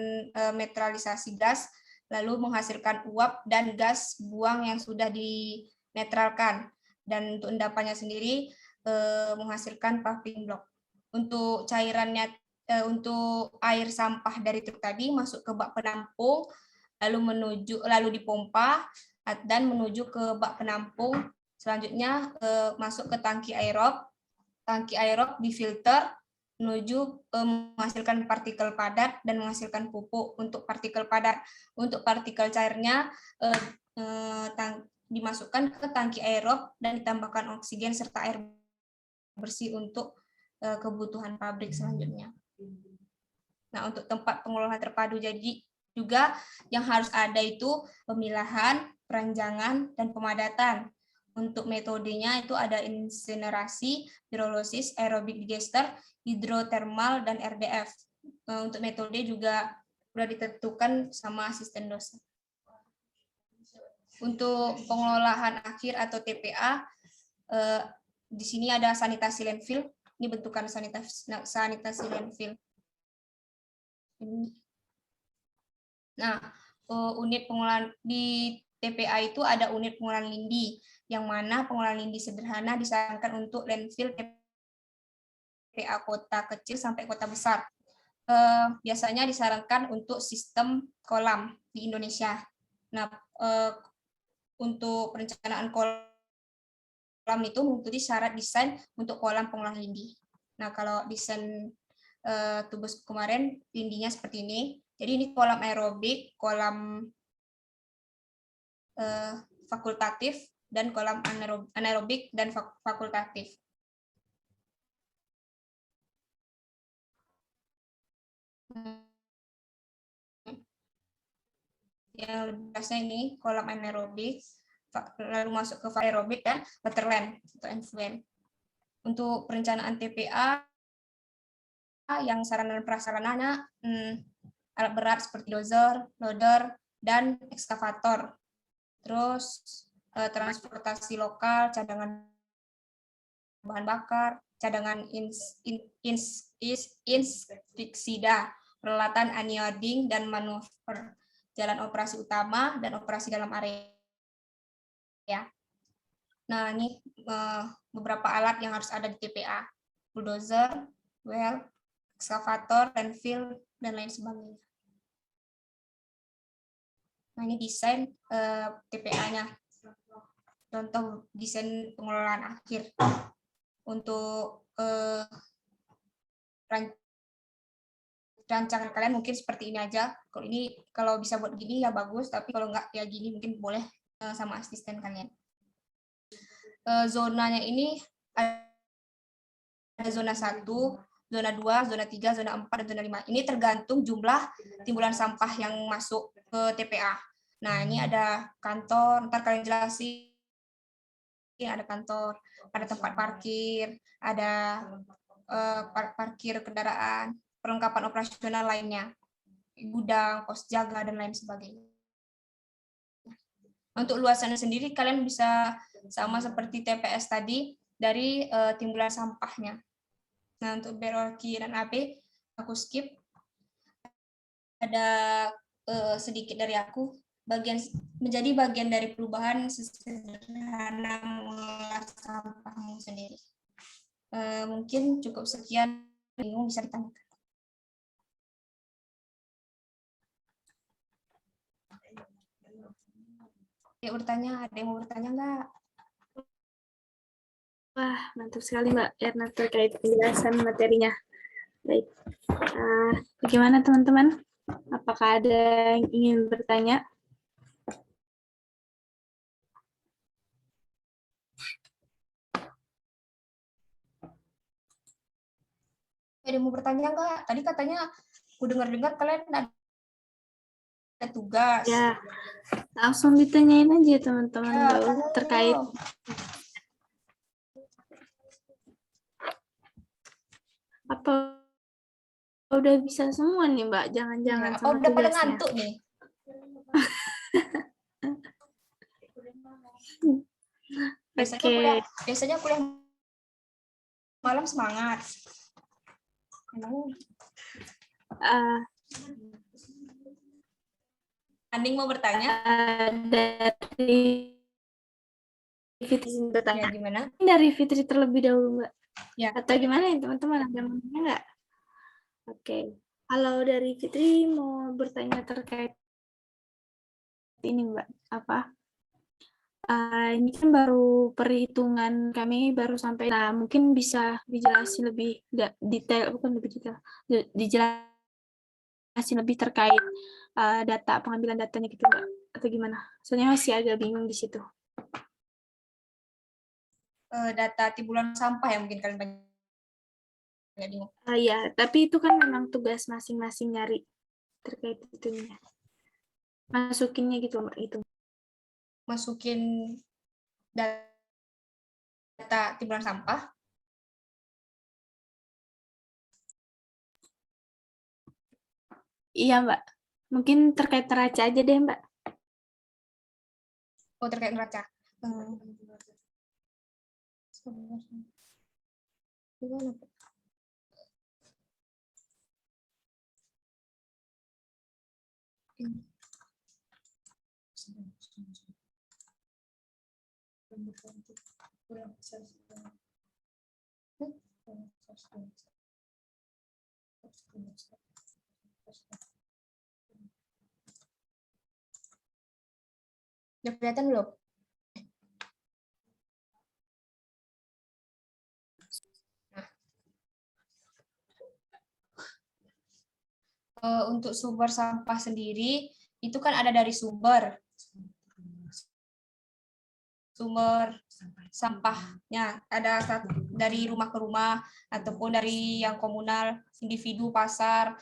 netralisasi gas, lalu menghasilkan uap dan gas buang yang sudah dinetralkan. Dan untuk endapannya sendiri menghasilkan puffing block. Untuk cairannya, untuk air sampah dari truk tadi masuk ke bak penampung, lalu dipompa dan menuju ke bak penampung. Selanjutnya masuk ke tangki aerob. Tangki aerob difilter menuju menghasilkan partikel padat dan menghasilkan pupuk. Untuk partikel padat, untuk partikel cairnya dimasukkan ke tangki aerob dan ditambahkan oksigen serta air bersih untuk kebutuhan pabrik selanjutnya. Nah, untuk tempat pengolahan terpadu jadi juga yang harus ada itu pemilahan, peranjangan, dan pemadatan. Untuk metodenya itu ada insinerasi, pirolisis, aerobik digester, hidrotermal, dan RDF. Untuk metode juga sudah ditentukan sama asisten dosen. Untuk pengolahan akhir atau TPA, di sini ada sanitasi landfill. Ini bentukan sanitasi landfill. Nah, unit pengolahan di TPA itu ada unit pengolahan lindi, yang mana pengolahan lindi sederhana disarankan untuk landfill TPA kota kecil sampai kota besar. Biasanya disarankan untuk sistem kolam di Indonesia. Nah, untuk perencanaan kolam itu mengikuti syarat desain untuk kolam pengolahan lindi. Nah, kalau desain Tubuhku kemarin lindinya seperti ini. Jadi ini kolam aerobik, kolam fakultatif, dan kolam anaerobik dan fakultatif. Yang lebih biasanya ini kolam anaerobik, lalu masuk ke aerobik dan waterland atau effluent. Untuk perencanaan TPA yang sarana dan prasarananya alat berat seperti dozer, loader, dan ekskavator. Terus transportasi lokal, cadangan bahan bakar, cadangan insektisida, peralatan anioding dan manuver, jalan operasi utama dan operasi dalam area. Nah, ini beberapa alat yang harus ada di TPA: bulldozer, well, ekskavator, landfill, dan lain sebagainya. Nah, ini desain TPA-nya. Contoh desain pengelolaan akhir. Untuk rancangan kalian mungkin seperti ini aja. Kalau ini, kalau bisa buat gini ya bagus, tapi kalau nggak ya gini mungkin boleh sama asisten kalian. Zonanya ini ada zona 1, zona 2, zona 3, zona 4, dan zona 5. Ini tergantung jumlah timbulan sampah yang masuk ke TPA. Nah, ini ada kantor, ntar kalian jelasin. Ada kantor, ada tempat parkir, ada parkir kendaraan, perlengkapan operasional lainnya, gudang, pos jaga, dan lain sebagainya. Untuk luasannya sendiri, kalian bisa sama seperti TPS tadi, dari timbulan sampahnya. Nah, untuk berorki dan AB, aku skip. Ada sedikit dari aku. Menjadi bagian dari perubahan sesederhana mengelola sampahmu sendiri. Mungkin cukup sekian. Bingung bisa ditanyakan. Ada yang mau bertanya nggak? Wah, mantap sekali Mbak Erna terkait penjelasan materinya. Baik, bagaimana teman-teman? Apakah ada yang ingin bertanya? Ada yang mau bertanya nggak? Tadi katanya aku dengar-dengar kalian ada tugas. Ya, langsung ditanyain aja teman-teman Ya, terkait. Apa udah bisa semua nih Mbak? Jangan-jangan apa sama udah pada tugasnya. ngantuk nih? Biasanya kuliah malam semangat. Anding mau bertanya? Dari Fitri bertanya. Ya, gimana? Dari Fitri terlebih dahulu Mbak. Ya. Atau gimana ya teman-teman? Ada yang mau bertanya nggak? Oke. Kalau dari Fitri mau bertanya terkait ini Mbak, apa? Ini kan baru perhitungan kami baru sampai, nah mungkin bisa dijelasin lebih detail, bukan lebih detail, dijelasin lebih terkait data, pengambilan datanya gitu Mbak, atau gimana? Soalnya masih agak bingung di situ. Data timbulan sampah ya mungkin kalian banyak bingung. Ya, tapi itu kan memang tugas masing-masing nyari terkait itunya. Masukinnya gitu Mbak, itu. Masukin data timbulan sampah. Iya Mbak, mungkin terkait neraca aja deh Mbak. Oh, terkait neraca. Gimana? Udah kelihatan belum? Untuk sumber sampah sendiri, itu kan ada dari sumber sampahnya, ada dari rumah ke rumah, ataupun dari yang komunal, individu, pasar,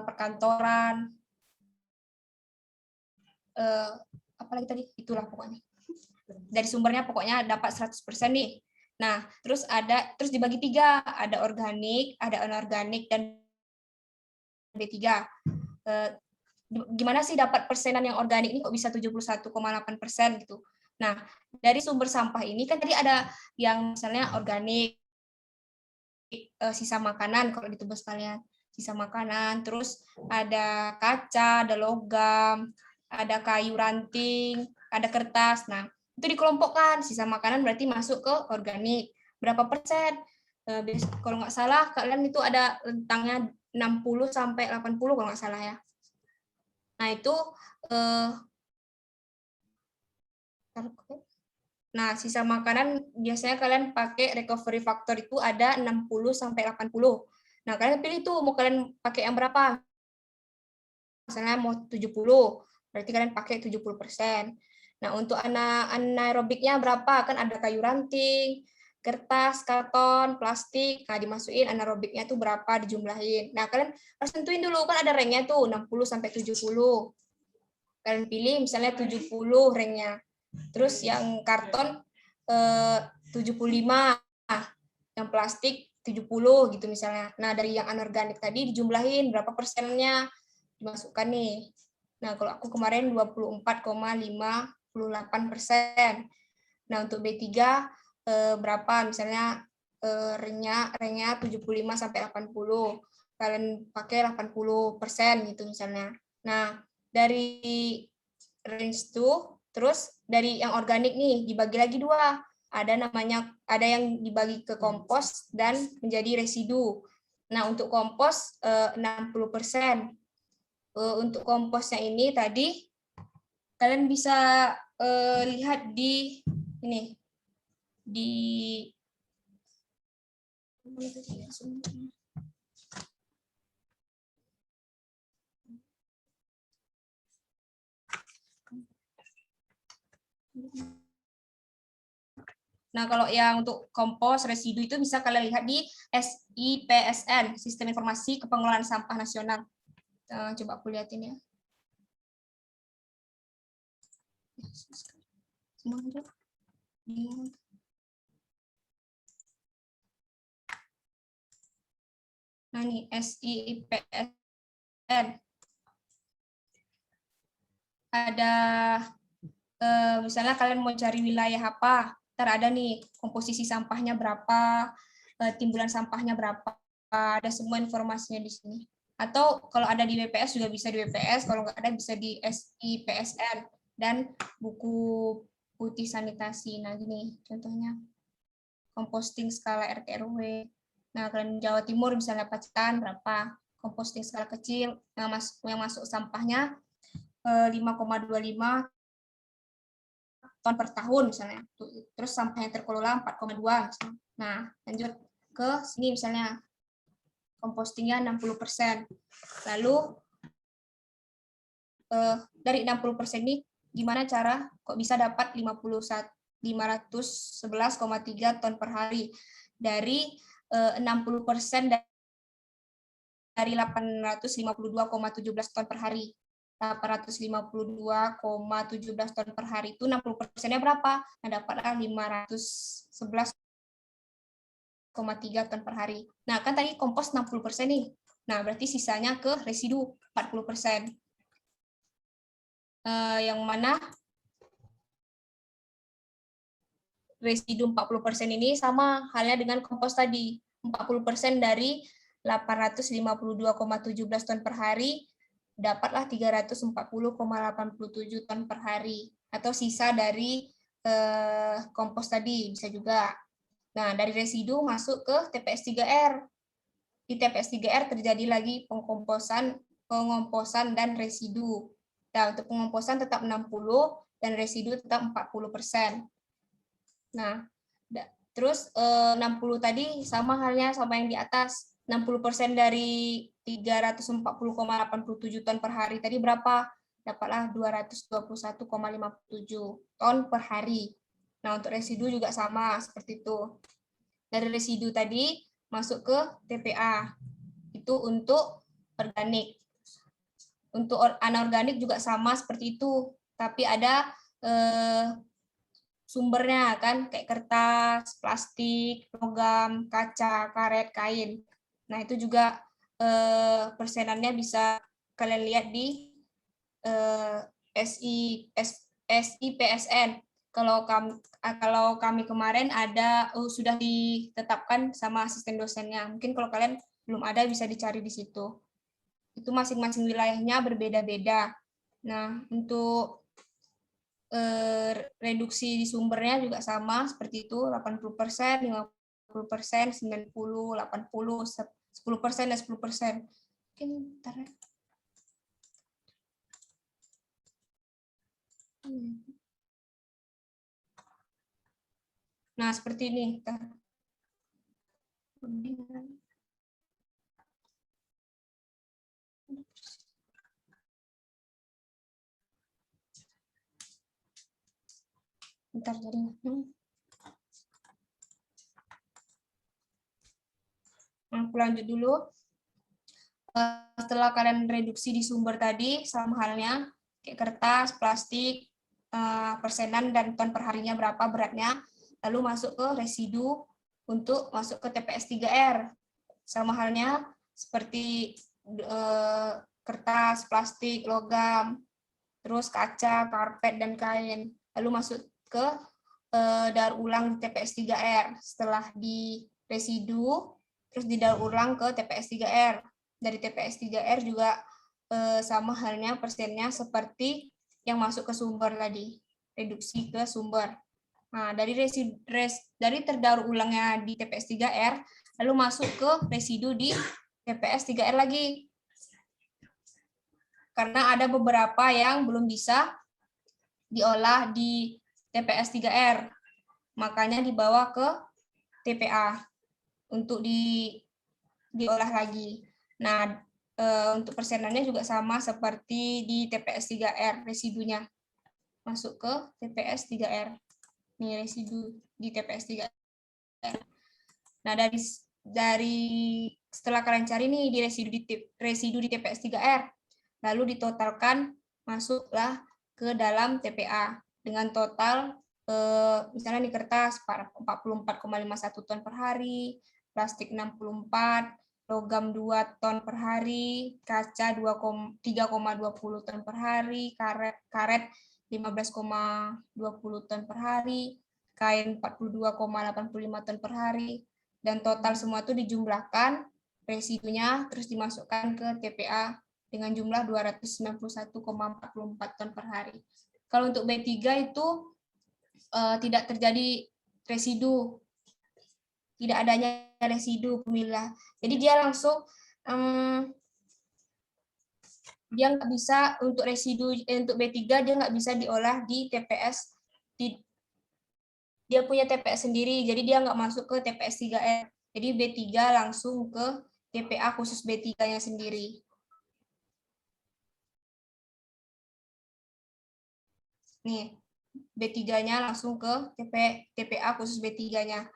perkantoran, apalagi tadi, itulah pokoknya. Dari sumbernya pokoknya dapat 100% nih. Nah, terus dibagi 3, ada organik, ada anorganik, dan B3. Gimana sih dapat persenan yang organik ini kok bisa 71,8% gitu. Nah, dari sumber sampah ini kan tadi ada yang misalnya organik, sisa makanan kalau ditebus kalian, sisa makanan, terus ada kaca, ada logam, ada kayu ranting, ada kertas. Nah, itu dikelompokkan, sisa makanan berarti masuk ke organik. Berapa persen? Kalau nggak salah kalian itu ada rentangnya 60 sampai 80 kalau nggak salah ya. Nah, itu sisa makanan biasanya kalian pakai recovery factor itu ada 60 sampai 80. Nah, kalian pilih tuh mau kalian pakai yang berapa? Misalnya mau 70, berarti kalian pakai 70%. Nah, untuk anaerobiknya berapa? Kan ada kayu ranting, kertas, karton, plastik. Nah, dimasukin anaerobiknya tuh berapa, dijumlahin. Nah, kalian harus tentuin dulu, kan ada ranknya tuh 60 sampai 70. Kalian pilih misalnya 70 ranknya. Terus yang karton 75, yang plastik 70 gitu misalnya. Nah, dari yang anorganik tadi dijumlahin berapa persennya dimasukkan nih. Nah, kalau aku kemarin 24,58%. Nah, untuk B3 berapa misalnya Renya 75 sampai 80. Kalian pakai 80% gitu misalnya. Nah, dari range itu, terus dari yang organik nih dibagi lagi dua. Ada yang dibagi ke kompos dan menjadi residu. Nah, untuk kompos 60%. Untuk komposnya ini tadi kalian bisa lihat di ini di Nah, kalau yang untuk kompos residu itu bisa kalian lihat di SIPSN, Sistem Informasi Kepengelolaan Sampah Nasional. Coba aku lihatin ya. Nah, ini SIPSN. Ada misalnya kalian mau cari wilayah apa, ntar ada nih komposisi sampahnya berapa, timbulan sampahnya berapa, ada semua informasinya di sini. Atau kalau ada di WPS juga bisa di WPS, kalau nggak ada bisa di SIPSN dan buku putih sanitasi. Nah, gini contohnya composting skala RT RW. Nah, kalian Jawa Timur misalnya Pacitan berapa, composting skala kecil yang masuk sampahnya 5,25 ton per tahun misalnya. Terus sampah yang terkelola 4,2 misalnya. Nah, lanjut ke sini misalnya compostingnya 60%. Lalu dari 60% ini gimana cara kok bisa dapat 511,3 ton per hari dari 60% dari 852,17 ton per hari. 852,17 ton per hari itu 60%-nya berapa? Nah, dapatlah 511,3 ton per hari. Nah, kan tadi kompos 60% nih. Nah, berarti sisanya ke residu 40%. Yang mana residu 40% ini sama halnya dengan kompos tadi. 40% dari 852,17 ton per hari dapatlah 340,87 ton per hari atau sisa dari kompos tadi bisa juga. Nah, dari residu masuk ke TPS 3R. Di TPS 3R terjadi lagi pengomposan dan residu. Nah, untuk pengomposan tetap 60 dan residu tetap 40%. Nah, terus 60 tadi sama halnya sama yang di atas. 60% dari 340,87 ton per hari tadi berapa? Dapatlah 221,57 ton per hari. Nah, untuk residu juga sama seperti itu. Dari residu tadi masuk ke TPA. Itu untuk organik. Untuk anorganik juga sama seperti itu, tapi ada sumbernya kan kayak kertas, plastik, logam, kaca, karet, kain. Nah, itu juga persenannya bisa kalian lihat di SIPSN. Kalau kami kemarin ada sudah ditetapkan sama asisten dosennya. Mungkin kalau kalian belum ada bisa dicari di situ. Itu masing-masing wilayahnya berbeda-beda. Nah, untuk reduksi di sumbernya juga sama seperti itu, 80%, 50%, 90, 80, 10% dan 10%. Mungkin bentar ya. Nah, seperti ini. Bentar jadinya. Aku lanjut dulu. Setelah kalian reduksi di sumber tadi, sama halnya kayak kertas, plastik, persenan dan ton perharinya berapa beratnya, lalu masuk ke residu untuk masuk ke TPS 3R. Sama halnya seperti kertas, plastik, logam, terus kaca, karpet, dan kain. Lalu masuk ke daur ulang TPS 3R. Setelah residu, terus didaur ulang ke TPS 3R. Dari TPS 3R juga sama halnya persennya seperti yang masuk ke sumber tadi, reduksi ke sumber. Nah, dari terdaur ulangnya di TPS 3R, lalu masuk ke residu di TPS 3R lagi. Karena ada beberapa yang belum bisa diolah di TPS 3R. Makanya dibawa ke TPA untuk diolah lagi. Nah, untuk persenannya juga sama seperti di TPS 3R, residunya masuk ke TPS 3R. Nih residu di TPS 3R. Nah, dari setelah kalian cari nih di residu di TPS 3R, lalu ditotalkan masuklah ke dalam TPA dengan total misalnya di kertas 44,51 ton per hari, plastik 64, logam 2 ton per hari, kaca 3,20 ton per hari, karet 15,20 ton per hari, kain 42,85 ton per hari, dan total semua itu dijumlahkan residunya terus dimasukkan ke TPA dengan jumlah 291,44 ton per hari. Kalau untuk B3 itu tidak terjadi residu, tidak adanya residu pemilah. Jadi dia langsung dia nggak bisa untuk residu untuk B3 dia nggak bisa diolah di TPS, dia punya TPS sendiri, jadi dia nggak masuk ke TPS 3R. Jadi B3 langsung ke TPA khusus B3-nya sendiri. Nih, B3-nya langsung ke TPA khusus B3-nya.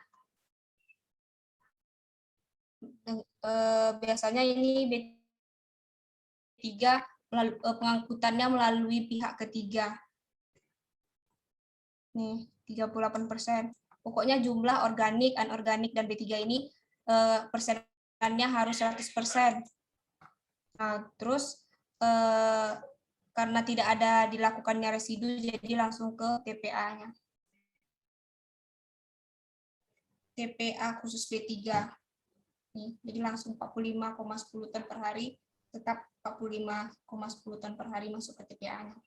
Biasanya ini B3 pengangkutannya melalui pihak ketiga. Nih, 38%. Pokoknya jumlah organik, anorganik, dan B3 ini persenannya harus 100%. Nah, terus karena tidak ada dilakukannya residu, jadi langsung ke TPA-nya. TPA khusus B3. Nih, jadi langsung 45,10 ton per hari, tetap 45,10 ton per hari masuk ke TPA-nya.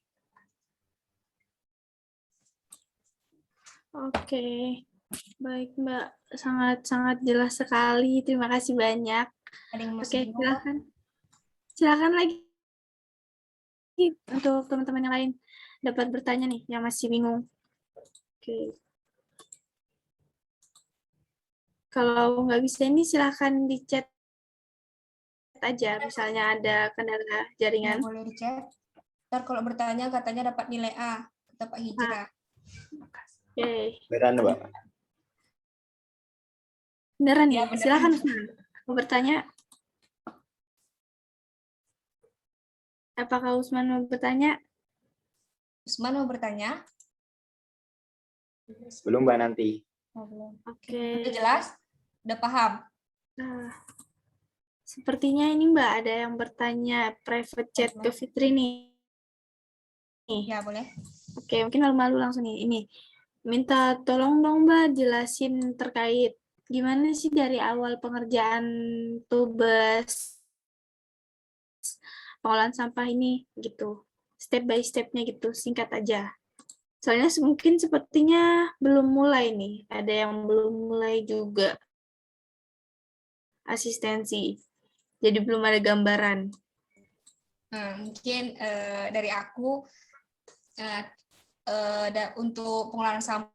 Oke, baik Mbak, sangat jelas sekali. Terima kasih banyak. Ada yang Oke, masih bingung? silakan lagi untuk teman-teman yang lain dapat bertanya nih, yang masih bingung. Oke. Kalau nggak bisa ini silakan di chat aja, misalnya ada kendala jaringan. Boleh di chat. Ntar kalau bertanya katanya dapat nilai A, kata Pak Hijrah. Oke. Beneran, Mbak? Beneran Ya, nih, beneran. silakan Usman. Mau bertanya? Apakah Usman mau bertanya? Usman mau bertanya? Belum, Mbak, nanti. Oh, belum. Oke. Udah jelas? Udah paham? Nah, sepertinya ini Mbak ada yang bertanya private chat ke Fitri nih. Ya, boleh. Oke, mungkin malu-malu langsung nih. Ini, minta tolong dong Mbak jelasin terkait gimana sih dari awal pengerjaan tubes pengolahan sampah ini gitu. Step by step-nya gitu, singkat aja. Soalnya mungkin sepertinya belum mulai nih. Ada yang belum mulai juga asistensi. Jadi belum ada gambaran. Nah, mungkin dari aku untuk pengolahan sampah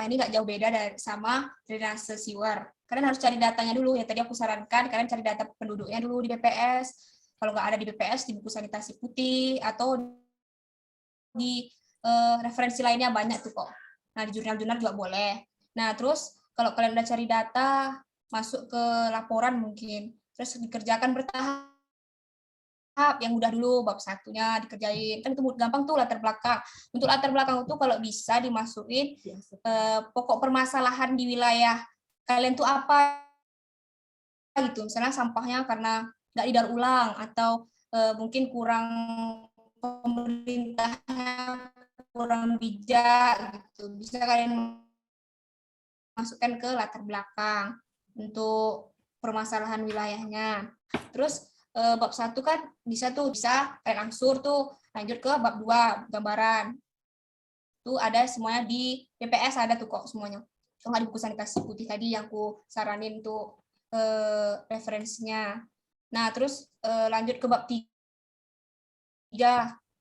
ini nggak jauh beda sama drainase sewer. Kalian harus cari datanya dulu ya. Tadi aku sarankan kalian cari data penduduknya dulu di BPS. Kalau nggak ada di BPS, di buku sanitasi putih atau di referensi lainnya banyak tuh kok. Nah, di jurnal-jurnal juga boleh. Nah, terus kalau kalian udah cari data, masuk ke laporan mungkin. Terus dikerjakan bertahap. Yang udah dulu bab satunya dikerjain, kan itu gampang tuh latar belakang. Untuk latar belakang itu kalau bisa dimasukin pokok permasalahan di wilayah kalian tuh apa gitu. Misalnya sampahnya karena nggak didaur ulang atau mungkin kurang pemerintahnya kurang bijak gitu. Bisa kalian masukkan ke latar belakang untuk permasalahan wilayahnya. Terus bab 1 kan bisa kalian angsur tuh lanjut ke bab 2 gambaran. Tuh ada semuanya di PPS, ada tuh kok semuanya. Kalau nggak di buku sanitasi putih tadi yang aku saranin tuh referensinya. Nah, terus lanjut ke bab 3.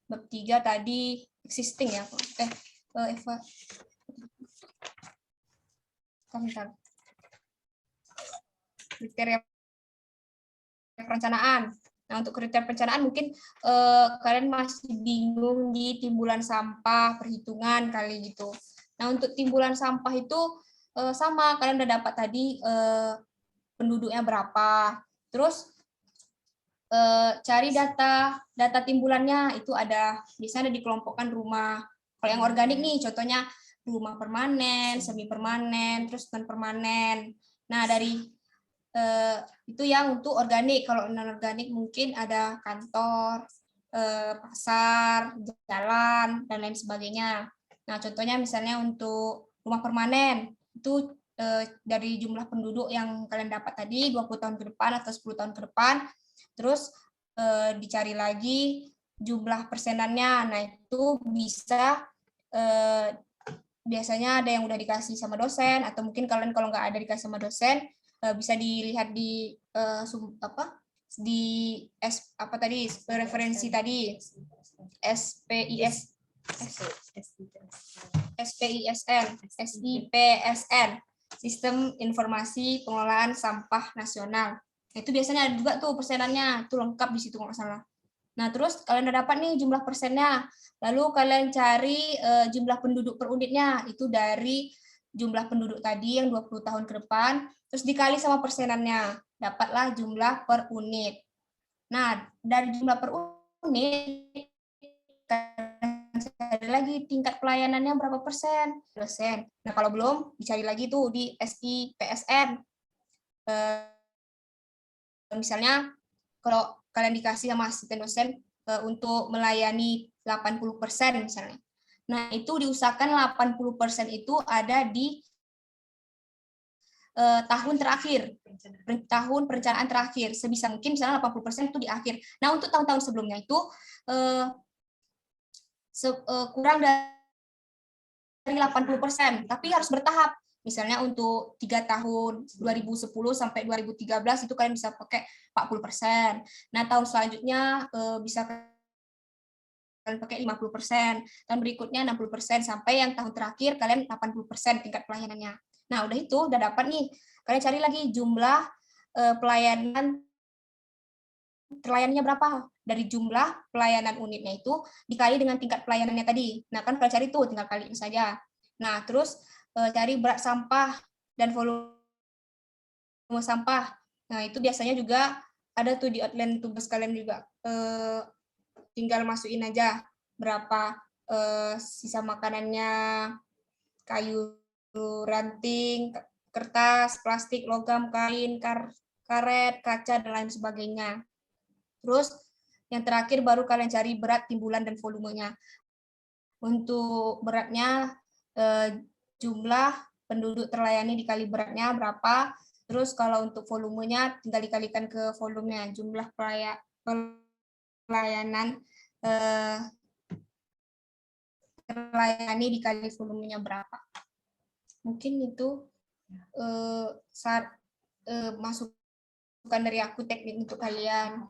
Bab 3 tadi existing ya. Eva. Bentar. Kriteria perencanaan. Nah, untuk kriteria perencanaan mungkin kalian masih bingung di timbulan sampah, perhitungan kali gitu. Nah, untuk timbulan sampah itu sama, kalian udah dapat tadi penduduknya berapa. Terus cari data timbulannya, itu ada biasanya dikelompokkan rumah. Kalau yang organik nih, contohnya rumah permanen, semi permanen, terus non permanen. Nah, dari itu yang untuk organik. Kalau non organik mungkin ada kantor, pasar, jalan, dan lain sebagainya. Nah, contohnya misalnya untuk rumah permanen, itu dari jumlah penduduk yang kalian dapat tadi 20 tahun ke depan atau 10 tahun ke depan, terus dicari lagi jumlah persenannya. Nah, itu bisa biasanya ada yang udah dikasih sama dosen, atau mungkin kalian kalau nggak ada dikasih sama dosen, bisa dilihat di referensi tadi SIPSN, Sistem Informasi Pengelolaan Sampah Nasional. Nah, itu biasanya ada juga tuh persenannya, itu lengkap di situ kalau nggak salah. Nah, terus kalian udah dapat nih jumlah persennya, lalu kalian cari jumlah penduduk per unitnya, itu dari jumlah penduduk tadi yang 20 tahun ke depan, terus dikali sama persenannya, dapatlah jumlah per unit. Nah, dari jumlah per unit, cari lagi tingkat pelayanannya berapa persen. Nah, kalau belum, dicari lagi tuh di SIPSN. Misalnya, kalau kalian dikasih sama asisten dosen untuk melayani 80% misalnya. Nah, itu diusahakan 80% itu ada di tahun terakhir, tahun perencanaan terakhir. Sebisa mungkin misalnya 80% itu di akhir. Nah, untuk tahun-tahun sebelumnya itu kurang dari 80%, tapi harus bertahap. Misalnya untuk 3 tahun 2010 sampai 2013 itu kalian bisa pakai 40%. Nah, tahun selanjutnya bisa kalian pakai 50%, tahun berikutnya 60%, sampai yang tahun terakhir kalian 80% tingkat pelayanannya. Nah, udah itu, udah dapat nih. Kalian cari lagi jumlah pelayanannya berapa. Dari jumlah pelayanan unitnya itu dikali dengan tingkat pelayanannya tadi. Nah, kan kalian cari tuh, tinggal kaliin saja. Nah, terus cari berat sampah dan volume sampah. Nah, itu biasanya juga ada tuh di outline tugas kalian juga. Tinggal masukin aja berapa sisa makanannya, kayu ranting, kertas, plastik, logam, kain, karet, kaca, dan lain sebagainya. Terus yang terakhir baru kalian cari berat, timbulan, dan volumenya. Untuk beratnya, jumlah penduduk terlayani dikali beratnya berapa. Terus kalau untuk volumenya tinggal dikalikan ke volumenya, jumlah pelayanan terlayani dikali volumenya berapa. Mungkin itu masukan dari aku, teknik untuk kalian.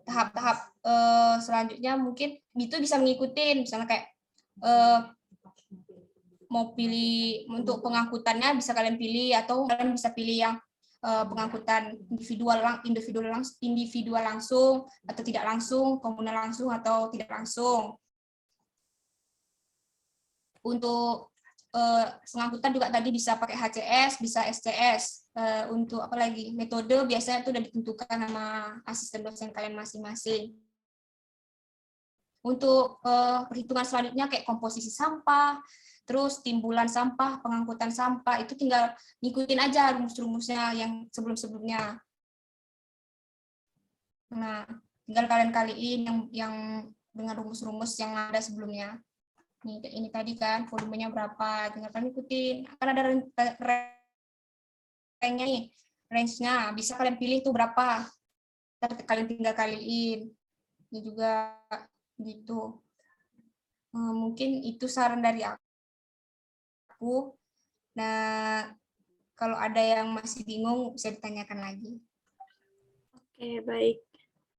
Tahap-tahap selanjutnya mungkin itu bisa mengikuti, misalnya kayak mau pilih untuk pengangkutannya bisa kalian pilih, atau kalian bisa pilih yang pengangkutan individual langsung atau tidak langsung, komunal langsung atau tidak langsung. Untuk pengangkutan juga tadi bisa pakai HCS, bisa SCS. Untuk apa lagi? Metode biasanya itu sudah ditentukan sama asisten dosen kalian masing-masing. Untuk perhitungan selanjutnya kayak komposisi sampah, terus timbulan sampah, pengangkutan sampah, itu tinggal ngikutin aja rumus-rumusnya yang sebelum-sebelumnya. Nah, tinggal kalian kaliin yang dengan rumus-rumus yang ada sebelumnya. Nih, ini tadi kan volumenya berapa, tinggal kalian ikutin. Akan ada range-nya nih, range-nya. Bisa kalian pilih tuh berapa. Kalian tinggal kaliin. Ini juga gitu. Mungkin itu saran dari aku. Nah, kalau ada yang masih bingung bisa ditanyakan lagi. Oke, baik.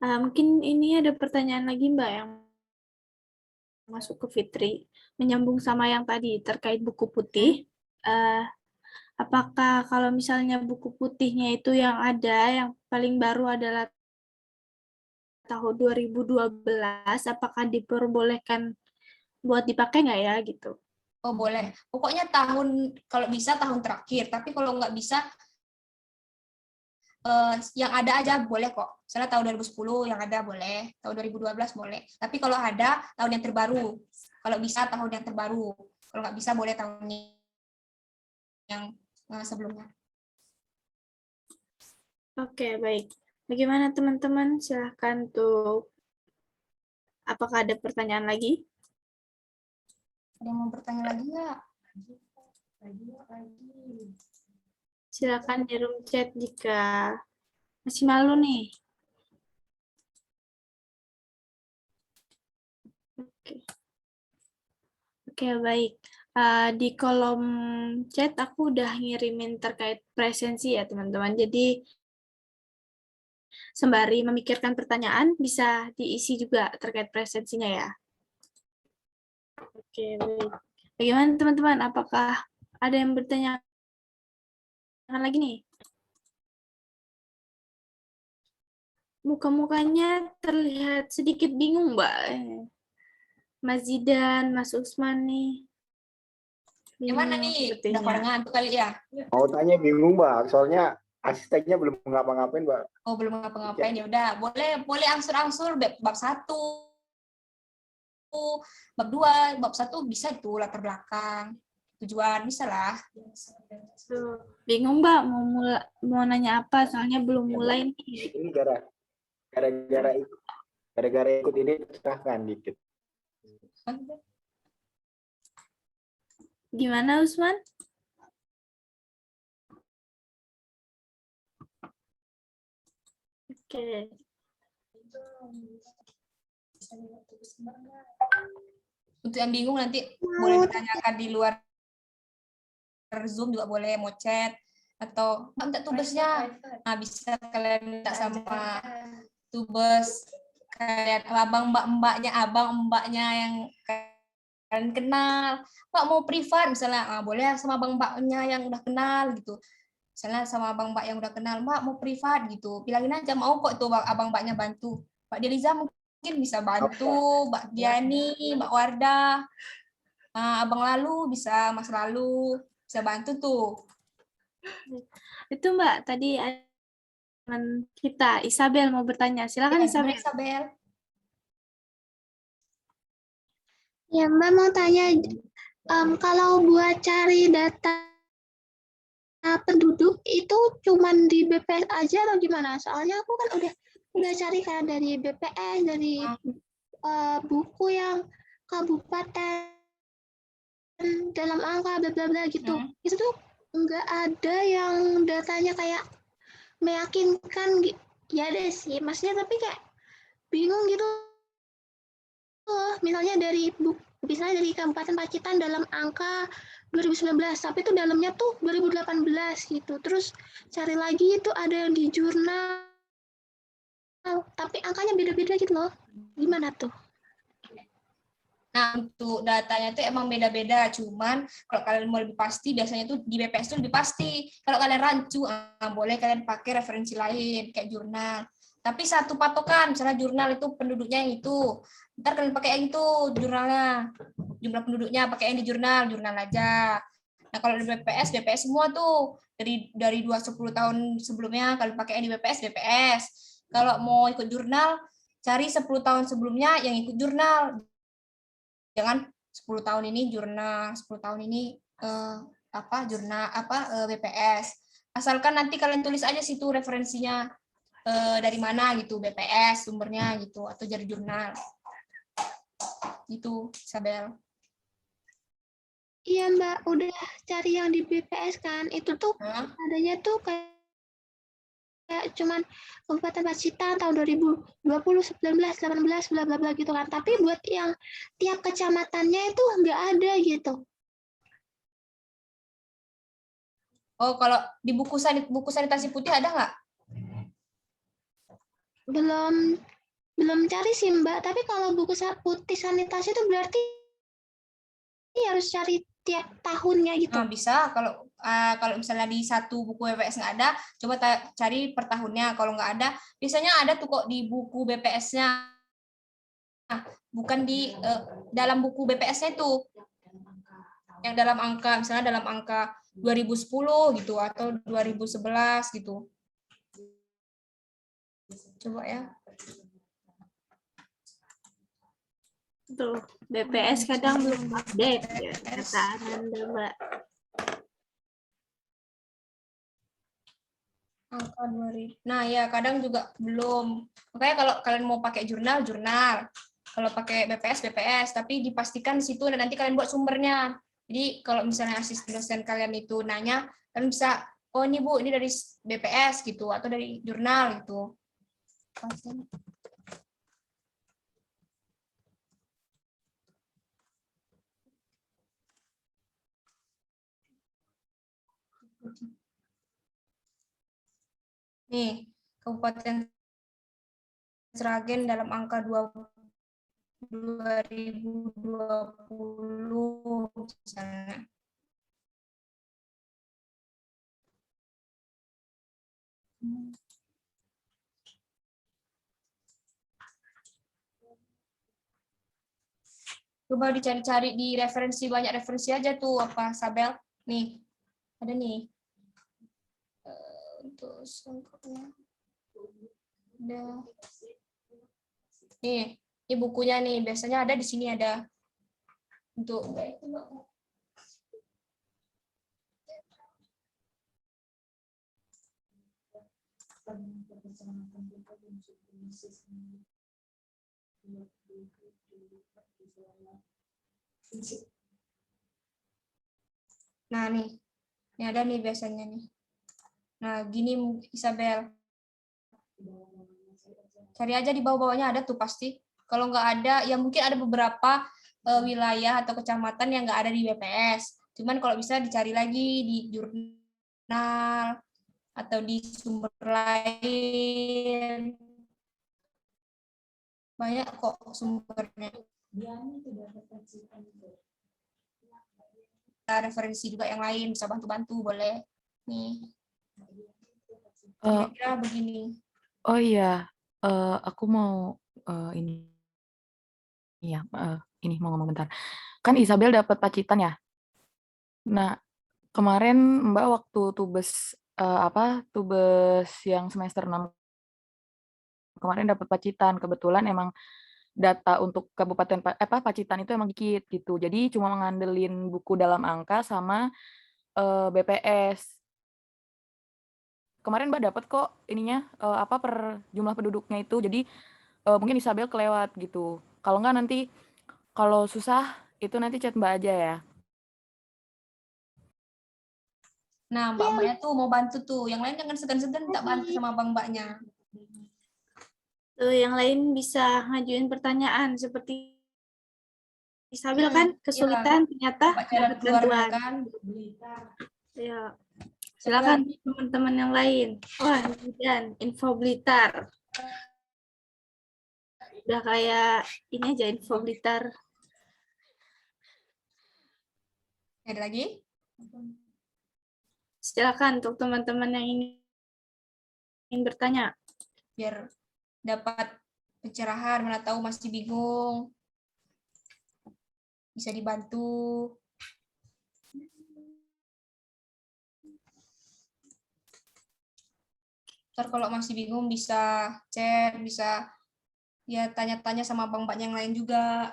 Mungkin ini ada pertanyaan lagi Mbak yang masuk ke Fitri, menyambung sama yang tadi terkait buku putih. Apakah kalau misalnya buku putihnya itu yang ada, yang paling baru adalah tahun 2012, apakah diperbolehkan buat dipakai nggak ya gitu? Oh boleh. Pokoknya kalau bisa tahun terakhir. Tapi kalau nggak bisa, yang ada aja boleh kok. Misalnya tahun 2010 yang ada boleh, tahun 2012 boleh. Tapi kalau ada tahun yang terbaru. Kalau bisa tahun yang terbaru. Kalau nggak bisa boleh tahun yang sebelumnya. Oke, baik. Bagaimana teman-teman? Silahkan tuh. Apakah ada pertanyaan lagi? Ada yang mau bertanya lagi nggak? Silakan di room chat jika masih malu nih. Oke, baik. Di kolom chat aku udah ngirimin terkait presensi ya teman-teman. Jadi sembari memikirkan pertanyaan bisa diisi juga terkait presensinya ya. Oke, baik. Bagaimana teman-teman? Apakah ada yang bertanya lagi nih? Muka-mukanya terlihat sedikit bingung, Mbak. Mas Zidan, Mas Usman nih. Gimana Bingung nih? Udah sepertinya. pada ngantuk kali ya? Mau tanya bingung, Mbak. Soalnya asistennya belum ngapa-ngapain, Mbak. Oh belum ngapa-ngapain ya udah. Boleh angsur-angsur bab 1, bab 2, bab 1 bisa itu latar belakang. Tujuan bisa lah. Tuh. Bingung Mbak mau nanya apa soalnya belum Ya, mulai Mbak. nih. Ini gara-gara ikut ini terserahkan dikit. Gimana Usman? Oke. Untuk yang bingung nanti boleh ditanyakan di luar Zoom juga boleh, mau chat atau minta tubesnya. Nah, bisa kalian minta sama tubes kalian, abang mbaknya yang kalian kenal. Pak mau privat misalnya, boleh sama abang mbaknya yang udah kenal gitu. Misalnya sama abang mbak yang udah kenal, Mbak mau privat gitu. Bilangin aja mau kok tuh abang mbaknya bantu. Mbak Deliza mungkin bisa bantu, Mbak Diani, Mbak Wardah, abang Lalu bisa, Mas Lalu bisa bantu tuh. Itu Mbak tadi teman kita Isabel mau bertanya. Silakan Ya, Isabel. Ya, Mbak mau tanya, kalau buat cari data penduduk itu cuman di BPS aja atau gimana? Soalnya aku kan udah cari kayak dari BPS, dari buku yang kabupaten dalam angka bla bla bla gitu. Itu tuh nggak ada yang datanya kayak meyakinkan. Ya deh sih, maksudnya tapi kayak bingung gitu. Misalnya dari Kabupaten Pacitan dalam angka 2019, tapi itu dalamnya tuh 2018 gitu. Terus cari lagi itu ada yang di jurnal, tapi angkanya beda-beda gitu loh. Gimana tuh? Nah, untuk datanya itu emang beda-beda, cuman kalau kalian mau lebih pasti, biasanya tuh di BPS itu lebih pasti. Kalau kalian rancu, boleh kalian pakai referensi lain, kayak jurnal. Tapi satu patokan, misalnya jurnal itu penduduknya yang itu. Ntar kalian pakai yang itu, jurnalnya. Jumlah penduduknya pakai yang di jurnal aja. Nah, kalau di BPS semua tuh. Dari 10 tahun sebelumnya, kalian pakai yang di BPS. Kalau mau ikut jurnal, cari 10 tahun sebelumnya yang ikut jurnal. Jangan 10 tahun ini jurnal, 10 tahun ini BPS. Asalkan nanti kalian tulis aja situ referensinya dari mana gitu, BPS sumbernya gitu, atau dari jurnal. Gitu, Isabel. Iya Mbak, udah cari yang di BPS kan, itu tuh Hah? adanya tuh kayak cuman Kabupaten Pacitan tahun 2020, 19, 18, bla bla bla gitu kan. Tapi buat yang tiap kecamatannya itu nggak ada gitu. Oh, kalau di buku sanitasi putih ada nggak? Belum cari sih Mbak, tapi kalau buku putih sanitasi itu berarti harus cari tiap tahunnya gitu. Nah, bisa kalau misalnya di satu buku BPS nggak ada, coba cari per tahunnya. Kalau nggak ada, biasanya ada tuh kok di buku BPS-nya. Bukan di dalam buku BPS-nya itu. Yang dalam angka, misalnya dalam angka 2010 gitu atau 2011 gitu. Coba ya. Tuh, BPS kadang belum update ya, kata Ananda, Mbak. Angka 2000. Nah, ya kadang juga belum. Makanya kalau kalian mau pakai jurnal. Kalau pakai BPS, tapi dipastikan di situ dan nanti kalian buat sumbernya. Jadi kalau misalnya asisten dosen kalian itu nanya, kalian bisa, oh ini Bu, ini dari BPS gitu atau dari jurnal gitu. Nih, Kabupaten Sragen dalam angka 2020 misalnya. Coba dicari-cari di referensi, banyak referensi aja tuh apa Sabel. Nih, ada nih. Untuk singkatnya. Ini bukunya nih, biasanya ada di sini ada. Untuk nah nih, ini ada nih biasanya nih. Nah gini Isabel, cari aja di bawah-bawahnya ada tuh pasti. Kalau nggak ada, ya mungkin ada beberapa wilayah atau kecamatan yang nggak ada di BPS. Cuman kalau bisa dicari lagi di jurnal atau di sumber lain. Banyak kok sumbernya. Referensi juga yang lain, bisa bantu-bantu boleh. Nih. Kira-kira begini. Oh iya, aku mau ini ya, ini mau ngomong bentar. Kan Isabel dapat Pacitan ya. Nah, kemarin Mbak waktu tugas tugas yang semester 6 kemarin dapat Pacitan. Kebetulan emang data untuk Kabupaten Pacitan itu emang dikit gitu. Jadi cuma ngandelin buku dalam angka sama BPS. Kemarin Mbak dapat kok ininya per jumlah penduduknya itu. Jadi mungkin Isabel kelewat gitu. Kalau enggak nanti kalau susah itu nanti chat Mbak aja ya. Nah, mbak-mbaknya tuh mau bantu tuh. Yang lain jangan segan-segan minta bantu sama abang-mbaknya. Tuh, yang lain bisa ngajuin pertanyaan seperti Isabel kan, kesulitan ternyata dapat bantuan. Kan? Ya. Silakan teman-teman yang lain. Wah, dan info Blitar. Udah kayak ini aja info Blitar. Ada lagi? Silakan untuk teman-teman yang ingin bertanya. Biar dapat pencerahan, mana tahu masih bingung. Bisa dibantu. Ntar kalau masih bingung bisa chat, bisa ya tanya-tanya sama abang-abang yang lain juga.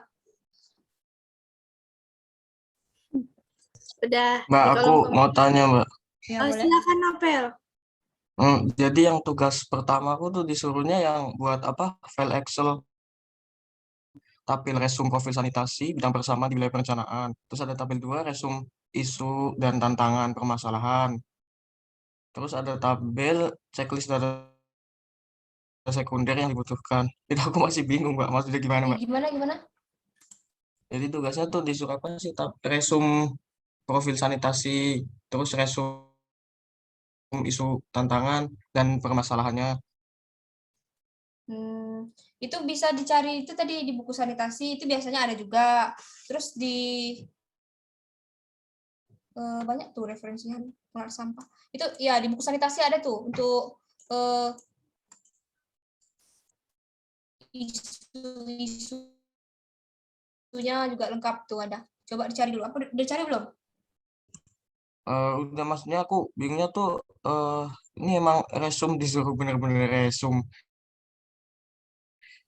Udah. Mbak, aku mau tanya, Mbak. Ya, oh, silakan Nopel. Jadi yang tugas pertama aku tuh disuruhnya yang buat file Excel tabel resum profil sanitasi bidang bersama di wilayah perencanaan. Terus ada tabel 2 resum isu dan tantangan permasalahan. Terus ada tabel checklist data sekunder yang dibutuhkan. Itu aku masih bingung, Mbak. Maksudnya gimana, Mbak? Gimana? Jadi tugasnya tuh disuruh apa sih? Resum profil sanitasi, terus resum isu tantangan dan permasalahannya. Itu bisa dicari itu tadi di buku sanitasi, itu biasanya ada juga. Terus di banyak tuh referensinya pengelolaan sampah. Itu ya di buku sanitasi ada tuh untuk isu-isunya juga lengkap tuh ada. Coba dicari dulu. Apa udah cari belum? Udah, maksudnya aku bingungnya tuh ini emang resum disuruh bener-bener resum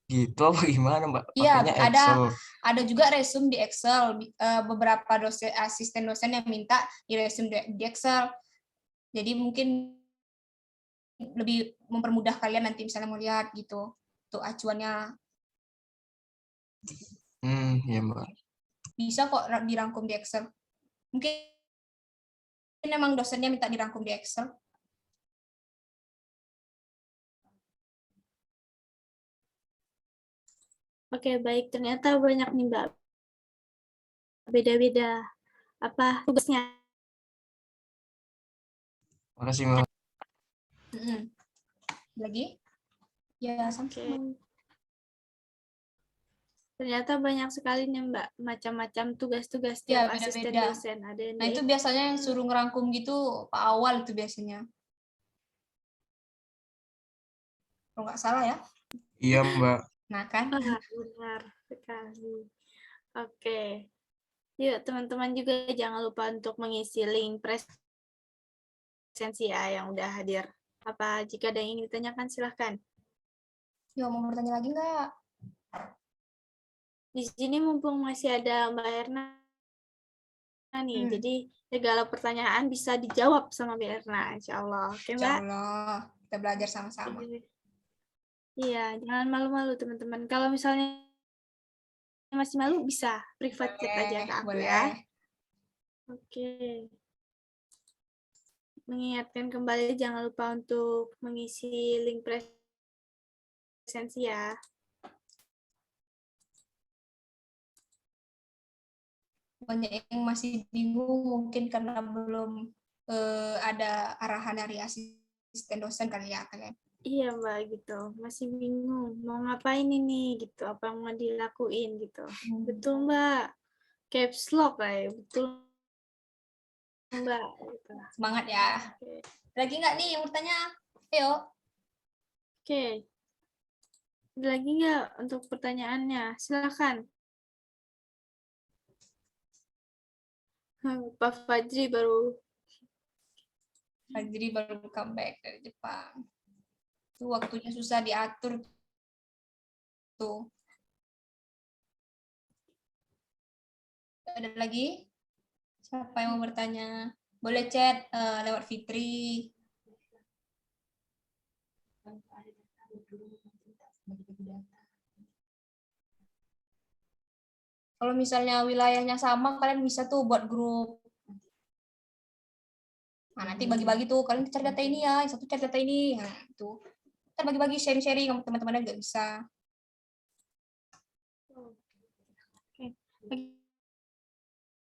gitu apa gimana, Mbak? Iya, Pakainya Excel. ada juga resume di Excel. Beberapa dosen asisten dosen yang minta di resume di Excel. Jadi mungkin lebih mempermudah kalian nanti misalnya mau lihat gitu. Tuh acuannya Ya, Mbak. bisa kok dirangkum di Excel. Mungkin memang dosennya minta dirangkum di Excel. Oke, baik. Ternyata banyak nih, Mbak. Beda-beda apa tugasnya. Makasih, Mbak. Lagi? Ya, sampai. Ternyata banyak sekali nih, Mbak, macam-macam tugas-tugas Ya, tiap asisten beda-beda. dosen. Ada yang Nah, itu biasanya yang suruh ngerangkum gitu Pak Awal itu biasanya. Kalau nggak salah ya. Iya, Mbak. Nah, kan? Benar sekali. Oke. Yuk, teman-teman juga jangan lupa untuk mengisi link presensi ya yang udah hadir. Apa jika ada yang ingin ditanyakan, silahkan. Ya, mau bertanya lagi nggak? Di sini mumpung masih ada Mbak Erna nih, jadi segala pertanyaan bisa dijawab sama Mbak Erna, insya Allah. Oke, Mbak? Insya Allah, kita belajar sama-sama. Iya, jangan malu-malu teman-teman. Kalau misalnya masih malu, bisa private chat aja ke aku ya. Oke. Mengingatkan kembali, jangan lupa untuk mengisi link presensi ya. Banyak yang masih bingung mungkin karena belum ada arahan dari asisten dosen kali ya kalian. Iya Mbak gitu, masih bingung mau ngapain ini gitu, apa yang mau dilakuin gitu. Betul Mbak, caps lock ya, betul Mbak. Gitu. Semangat ya. Oke. Lagi nggak nih yang bertanya? Ayo. Oke. Ada lagi nggak untuk pertanyaannya? Silakan. Pak Fajri baru comeback dari Jepang. Itu waktunya susah diatur tuh. Ada lagi? Siapa yang mau bertanya? Boleh chat lewat Fitri. Kalau misalnya wilayahnya sama, kalian bisa tuh buat grup. Nah, nanti bagi-bagi tuh, kalian cari data ini ya, yang satu cari data ini. Nah, itu. Kita bagi-bagi sharing-sharing sama teman-temannya juga bisa.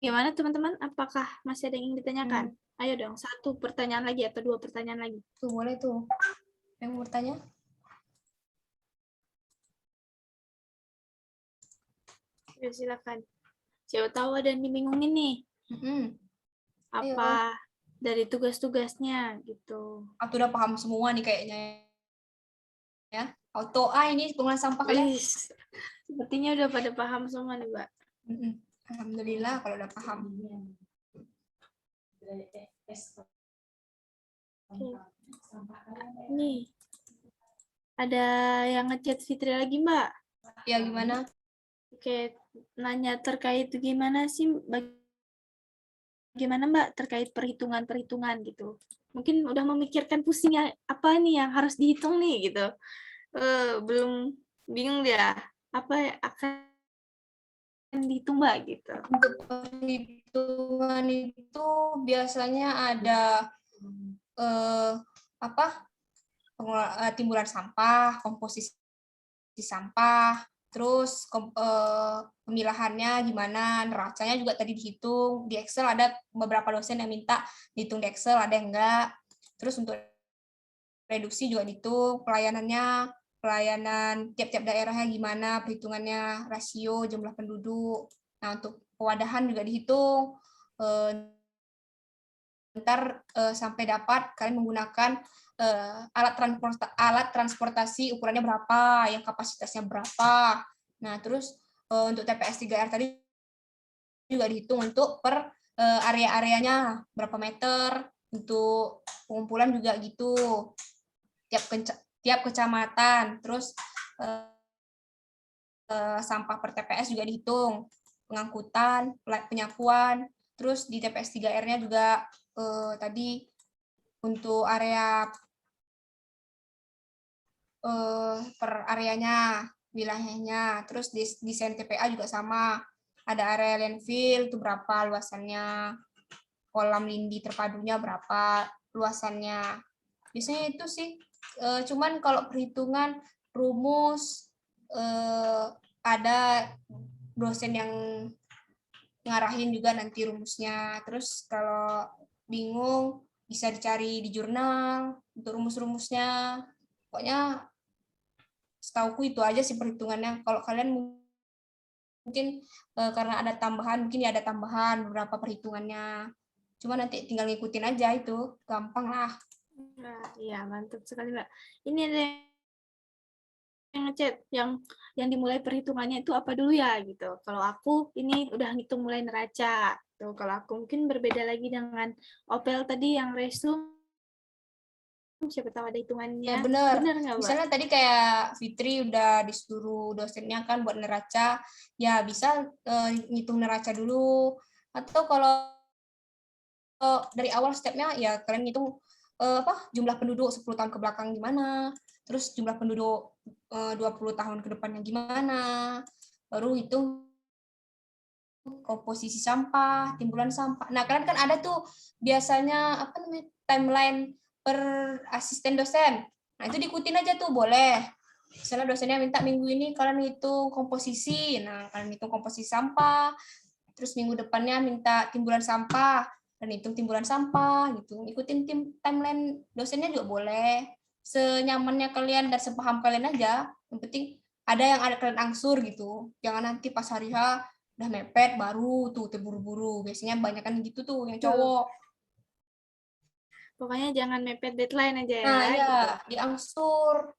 Gimana teman-teman? Apakah masih ada yang ingin ditanyakan? Ayo dong, satu pertanyaan lagi atau dua pertanyaan lagi. Tuh, boleh tuh. Yang mau bertanya? Ya, silakan. Siapa tahu ada yang dibingungin nih. Apa dari tugas-tugasnya gitu. Aku udah paham semua nih kayaknya. Ya, auto ini pengelolaan sampah kalian. Sepertinya udah pada paham semua nih, Mbak. Alhamdulillah kalau udah paham. Nih, ada yang ngechat Fitri lagi, Mbak. Ya, gimana? Oke, nanya terkait gimana sih, bagaimana Mbak terkait perhitungan-perhitungan gitu. Mungkin udah memikirkan pusingnya apa nih yang harus dihitung nih gitu. Belum bingung dia apa akan dihitung Mbak gitu. Untuk perhitungan perhitungan itu biasanya ada timbulan sampah, komposisi sampah, terus pemilahannya gimana, neracanya juga tadi dihitung. Di Excel ada beberapa dosen yang minta dihitung di Excel, ada yang enggak. Terus untuk reduksi juga dihitung, pelayanan tiap-tiap daerahnya gimana, perhitungannya, rasio, jumlah penduduk. Nah, untuk pewadahan juga dihitung. Ntar sampai dapat kalian menggunakan alat transportasi ukurannya berapa, yang kapasitasnya berapa. Nah, terus untuk TPS 3R tadi juga dihitung untuk per area-areanya berapa meter, untuk pengumpulan juga gitu. Tiap kecamatan, terus sampah per TPS juga dihitung, pengangkutan, penyapuan, terus di TPS 3R-nya juga tadi untuk area per areanya, wilayahnya, terus desain TPA juga sama, ada area landfill itu berapa luasannya, kolam lindi terpadunya berapa luasannya, biasanya itu sih. Cuman kalau perhitungan rumus ada dosen yang ngarahin juga nanti rumusnya. Terus kalau bingung bisa dicari di jurnal untuk rumus-rumusnya. Pokoknya setauku itu aja sih perhitungannya. Kalau kalian mungkin karena ada tambahan, mungkin ya ada tambahan beberapa perhitungannya. Cuma nanti tinggal ngikutin aja itu, gampang lah. Nah, iya, mantap sekali, Mbak. Ini ada yang ngechat, yang dimulai perhitungannya itu apa dulu ya gitu. Kalau aku ini udah ngitung mulai neraca. Tuh, kalau aku mungkin berbeda lagi dengan Opel tadi yang resume, siapa tahu ada hitungannya. Ya bener nggak, Mbak? Misalnya tadi kayak Fitri udah disuruh dosennya kan buat neraca, ya bisa ngitung neraca dulu. Atau kalau dari awal stepnya ya kalian ngitung jumlah penduduk 10 tahun ke belakang gimana, terus jumlah penduduk 20 tahun ke depannya gimana, baru hitung komposisi sampah, timbulan sampah. Nah, kalian kan ada tuh biasanya timeline per asisten dosen. Nah, itu diikutin aja tuh, boleh. Misalnya dosennya minta minggu ini kalian hitung komposisi. Nah, kalian hitung komposisi sampah. Terus minggu depannya minta timbulan sampah dan hitung timbulan sampah gitu. Ikutin timeline dosennya juga boleh. Senyamannya kalian dan sepaham kalian aja. Yang penting ada yang ada kalian angsur gitu. Jangan nanti pas hari H udah mepet baru tuh terburu-buru. Biasanya banyak kan gitu tuh yang cowok. Pokoknya jangan mepet deadline aja ya. Nah, iya, gitu. diangsur.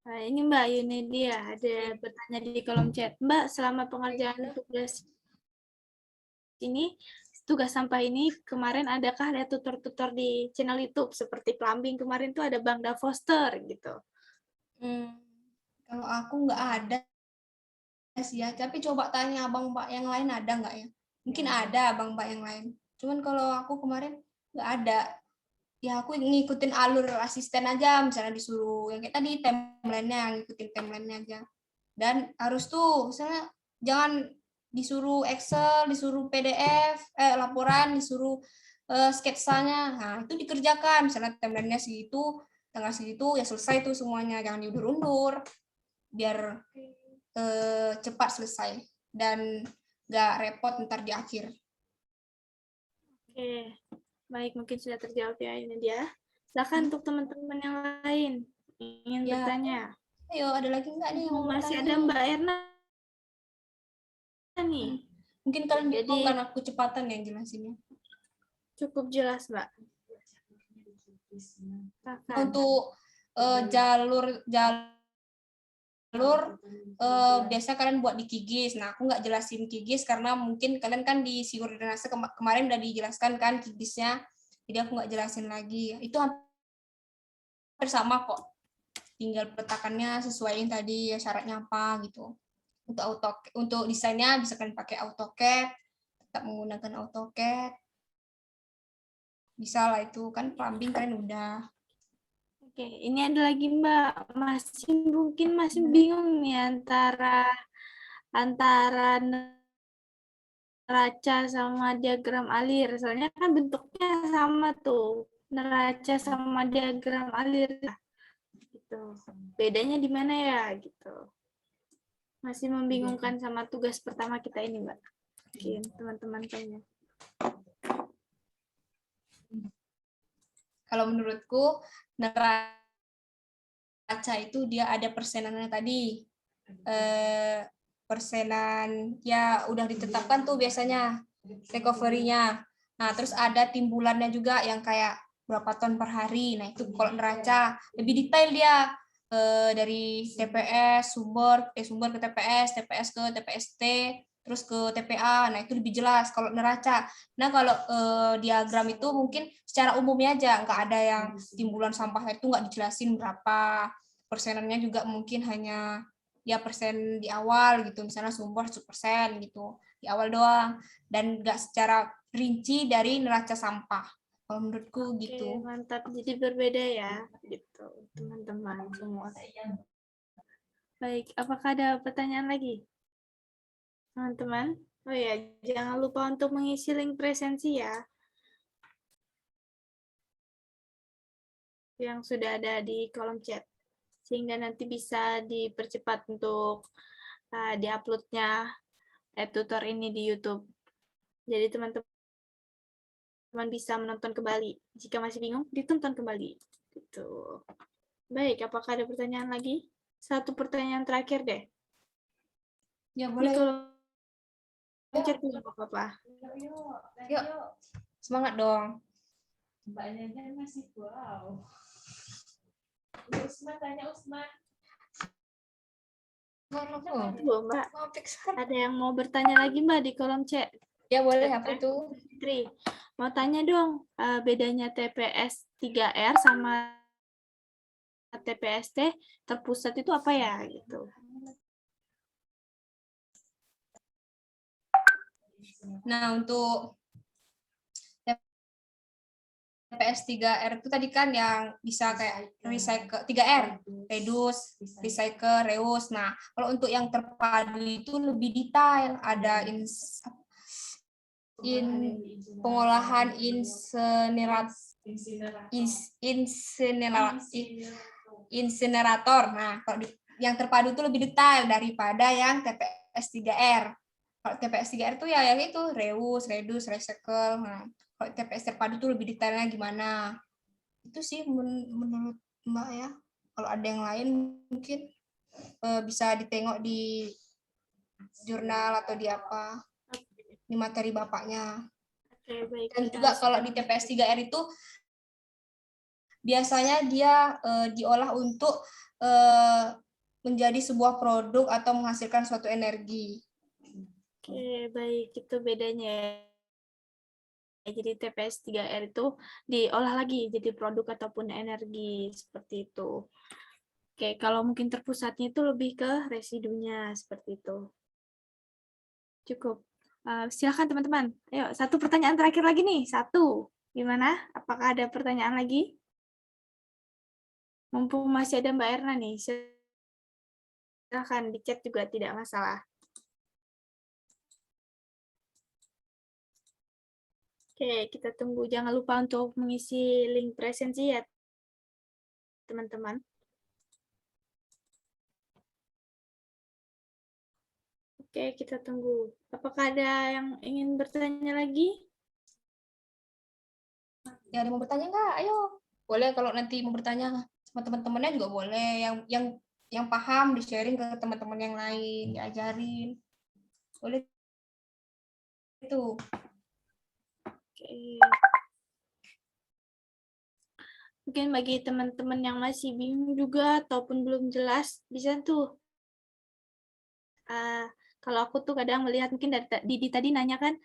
Nah, ini Mbak Yunedia ada bertanya di kolom chat. Mbak, selama pengerjaan tugas sampah ini kemarin adakah ada tutor-tutor di channel YouTube seperti plumbing kemarin tuh ada Bang Da Foster gitu. Kalau aku nggak ada sih ya, tapi coba tanya abang mbak yang lain ada nggak ya? Mungkin ada abang mbak yang lain. Cuman kalau aku kemarin nggak ada. Ya aku ngikutin alur asisten aja, misalnya disuruh yang kayak tadi timeline-nya, ngikutin timeline-nya aja. Dan harus tuh, misalnya jangan disuruh Excel, disuruh PDF, laporan, disuruh sketsanya. Nah, itu dikerjakan, misalnya timeline-nya segitu, tanggal segitu, ya selesai tuh semuanya. Jangan diundur-undur, biar cepat selesai. Dan nggak repot ntar di akhir. Oke, baik, mungkin sudah terjawab ya ini dia. Silakan untuk teman-teman yang lain ingin bertanya. Ayo, ada lagi nggak nih yang mau Masih bertanya? ada Mbak Erna nih. Mungkin kalian Jadi bingung karena aku kecepatan yang jelasinnya. cukup jelas, Mbak. Untuk jalur biasa kalian buat di Kigis. Nah, aku nggak jelasin Kigis karena mungkin kalian kan di Siur Drenase kemarin udah dijelaskan kan Kigisnya. Jadi aku nggak jelasin lagi. Itu hampir sama kok. Tinggal peletakannya sesuaiin tadi ya syaratnya apa gitu. Untuk desainnya bisa kalian pakai AutoCAD, tetap menggunakan AutoCAD. Bisa lah itu kan plumbing kalian udah. Oke, ini ada lagi Mbak, masih bingung nih antara neraca sama diagram alir. Soalnya kan bentuknya sama tuh. Neraca sama diagram alir. Gitu. Bedanya di mana ya? Gitu. Masih membingungkan sama tugas pertama kita ini, Mbak. Mungkin teman-teman tanya. Kalau menurutku neraca itu dia ada persenannya tadi. Persenan ya udah ditetapkan tuh biasanya recovery-nya. Nah, terus ada timbulannya juga yang kayak berapa ton per hari. Nah, itu kalau neraca lebih detail dia dari TPS sumber ke TPS, TPS ke TPST, terus ke TPA. Nah, itu lebih jelas kalau neraca. Nah, kalau diagram itu mungkin secara umumnya aja, nggak ada yang timbulan sampah itu nggak dijelasin berapa. Persenannya juga mungkin hanya ya persen di awal gitu, misalnya sumber 1% gitu di awal doang, dan nggak secara rinci dari neraca sampah. Kalau menurutku Oke, gitu. mantap. Jadi berbeda ya, gitu, teman-teman semua. Baik, apakah ada pertanyaan lagi, teman-teman? Oh ya, jangan lupa untuk mengisi link presensi ya, yang sudah ada di kolom chat, sehingga nanti bisa dipercepat untuk diuploadnya tutor ini di YouTube. Jadi teman-teman bisa menonton kembali. Jika masih bingung, ditonton kembali. Gitu. Baik, apakah ada pertanyaan lagi? Satu pertanyaan terakhir deh. Ya Ini boleh. kalau chat nggak apa-apa. Yuk, semangat dong. Mbaknya masih wow. Usman tanya Usman. Tuh, Mbak. Ada yang mau bertanya lagi Mbak di kolom chat? Ya boleh, apa itu? Fitri, mau tanya dong bedanya TPS 3R sama TPST terpusat itu apa ya gitu. Nah, untuk TPS 3R itu tadi kan yang bisa kayak recycle, 3R, reduce, recycle, reuse. Nah, kalau untuk yang terpadu itu lebih detail, ada pengolahan insinerator. Nah, kalau yang terpadu itu lebih detail daripada yang TPS 3R. Kalau TPS 3R itu ya yang itu reuse, reduce, recycle. Nah, kalau TPS terpadu itu lebih detailnya gimana? Itu sih menurut Mbak ya. Kalau ada yang lain mungkin bisa ditengok di jurnal atau di apa, di materi bapaknya. Oke, baik. Dan juga kalau di TPS 3R itu biasanya dia diolah untuk menjadi sebuah produk atau menghasilkan suatu energi. Oke, baik. Itu bedanya. Jadi TPS 3R itu diolah lagi jadi produk ataupun energi seperti itu. Oke, kalau mungkin terpusatnya itu lebih ke residunya seperti itu. Cukup. Silakan teman-teman. Ayo, satu pertanyaan terakhir lagi nih. Satu. Gimana? Apakah ada pertanyaan lagi? Mumpung masih ada Mbak Erna nih. Silakan di chat juga tidak masalah. Oke, kita tunggu. Jangan lupa untuk mengisi link presensi ya, teman-teman. Oke, kita tunggu. Apakah ada yang ingin bertanya lagi? Ya, ada mau bertanya nggak? Ayo. Boleh kalau nanti mau bertanya sama teman-temannya juga boleh. Yang paham di-sharing ke teman-teman yang lain, diajarin. Boleh itu. Oke. Mungkin bagi teman-teman yang masih bingung juga ataupun belum jelas, bisa tuh. Kalau aku tuh kadang melihat, mungkin Didi tadi nanya kan,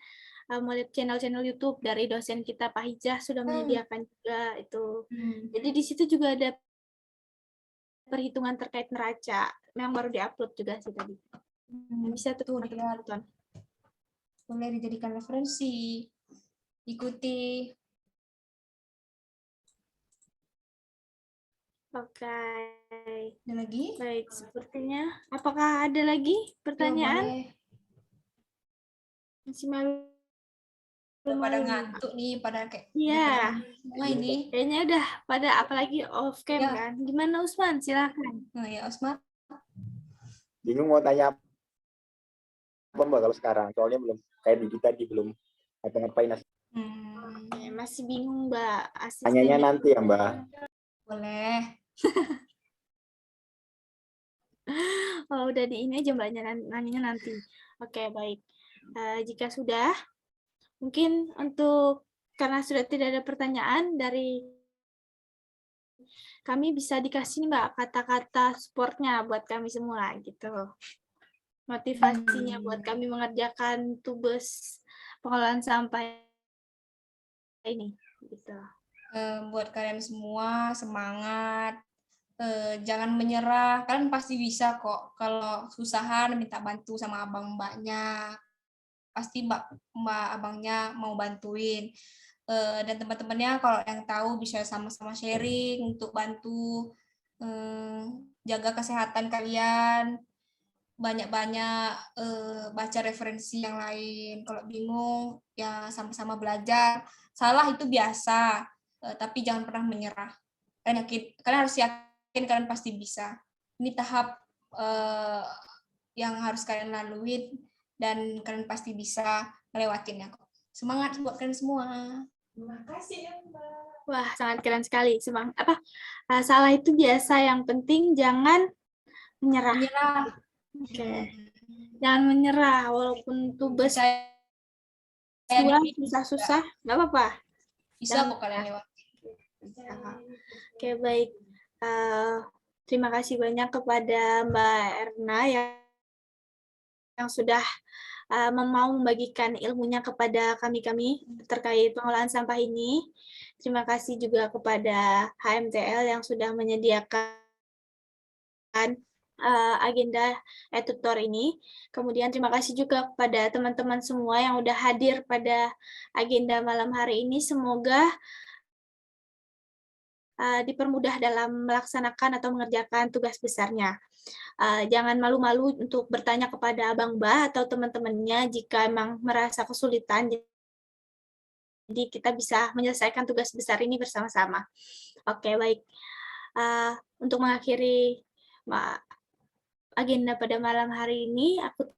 mau lihat channel-channel YouTube dari dosen kita Pak Hijah sudah menyediakan juga itu. Jadi di situ juga ada perhitungan terkait neraca. Memang baru diupload juga sih tadi. Bisa tuh teman-teman. Boleh dijadikan referensi. Ikuti. Oke. Ada lagi? Baik, sepertinya. Apakah ada lagi pertanyaan? Masih malu. Udah pada ngantuk nih, pada kayak Iya, semua ini. kayaknya udah pada apalagi off cam Ya. kan. Gimana Usman? Silakan. Nah, ya Osman. Bingung mau tanya apa Mbak kalau sekarang. Soalnya belum kayak Didi tadi belum ngapa-ngapain. Oke, masih bingung Mbak. Tanyanya Asistennya nanti ya Mbak. Boleh. Oh, udah di ini aja Mbaknya nanyanya nanti. Oke, baik. Jika sudah, mungkin karena sudah tidak ada pertanyaan dari kami, bisa dikasih nih Mbak kata-kata supportnya buat kami semua gitu. Motivasinya buat kami mengerjakan tugas pengelolaan sampah ini gitu. Buat kalian semua semangat. Jangan menyerah, kalian pasti bisa kok. Kalau kesusahan minta bantu sama abang mbaknya, pasti mbak abangnya mau bantuin. Dan teman-temannya kalau yang tahu bisa sama-sama sharing untuk bantu. Jaga kesehatan kalian, banyak-banyak baca referensi yang lain. Kalau bingung ya sama-sama belajar. Salah itu biasa, tapi jangan pernah menyerah. Kalian harus yakin kalian pasti bisa. Ini tahap yang harus kalian lalui dan kalian pasti bisa melewatinya kok. Semangat buat kalian semua. Terima kasih ya Mbak. Wah, sangat keren sekali. Salah itu biasa, yang penting jangan menyerah. Oke. Jangan menyerah walaupun tugas susah-susah, nggak apa-apa. Bisa kok kalian lewat. Oke, baik. Terima kasih banyak kepada Mbak Erna yang sudah mau membagikan ilmunya kepada kami terkait pengolahan sampah ini. Terima kasih juga kepada HMTL yang sudah menyediakan agenda e-tutor ini. Kemudian terima kasih juga kepada teman-teman semua yang udah hadir pada agenda malam hari ini. Semoga dipermudah dalam melaksanakan atau mengerjakan tugas besarnya. Jangan malu-malu untuk bertanya kepada Abang Mbah atau teman-temannya jika emang merasa kesulitan. Jadi kita bisa menyelesaikan tugas besar ini bersama-sama. Oke, baik. Untuk mengakhiri agenda pada malam hari ini, aku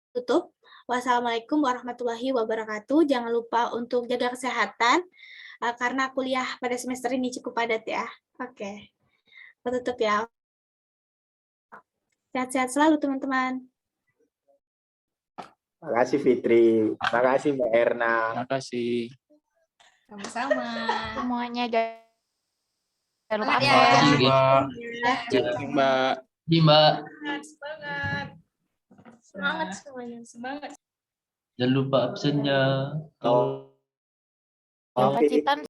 tutup. Wassalamualaikum warahmatullahi wabarakatuh. Jangan lupa untuk jaga kesehatan, karena kuliah pada semester ini cukup padat ya. Oke, aku tutup ya. Sehat-sehat selalu teman-teman. Terima kasih Fitri. Terima kasih Mbak Erna. Terima kasih. Sama-sama. Semuanya jangan lupa Semangat ya. Terima kasih, absen. Mbak. Mbak. Di Mbak. Semangat. Semangat semuanya. Semangat. Jangan lupa absennya. Oh. Pacitan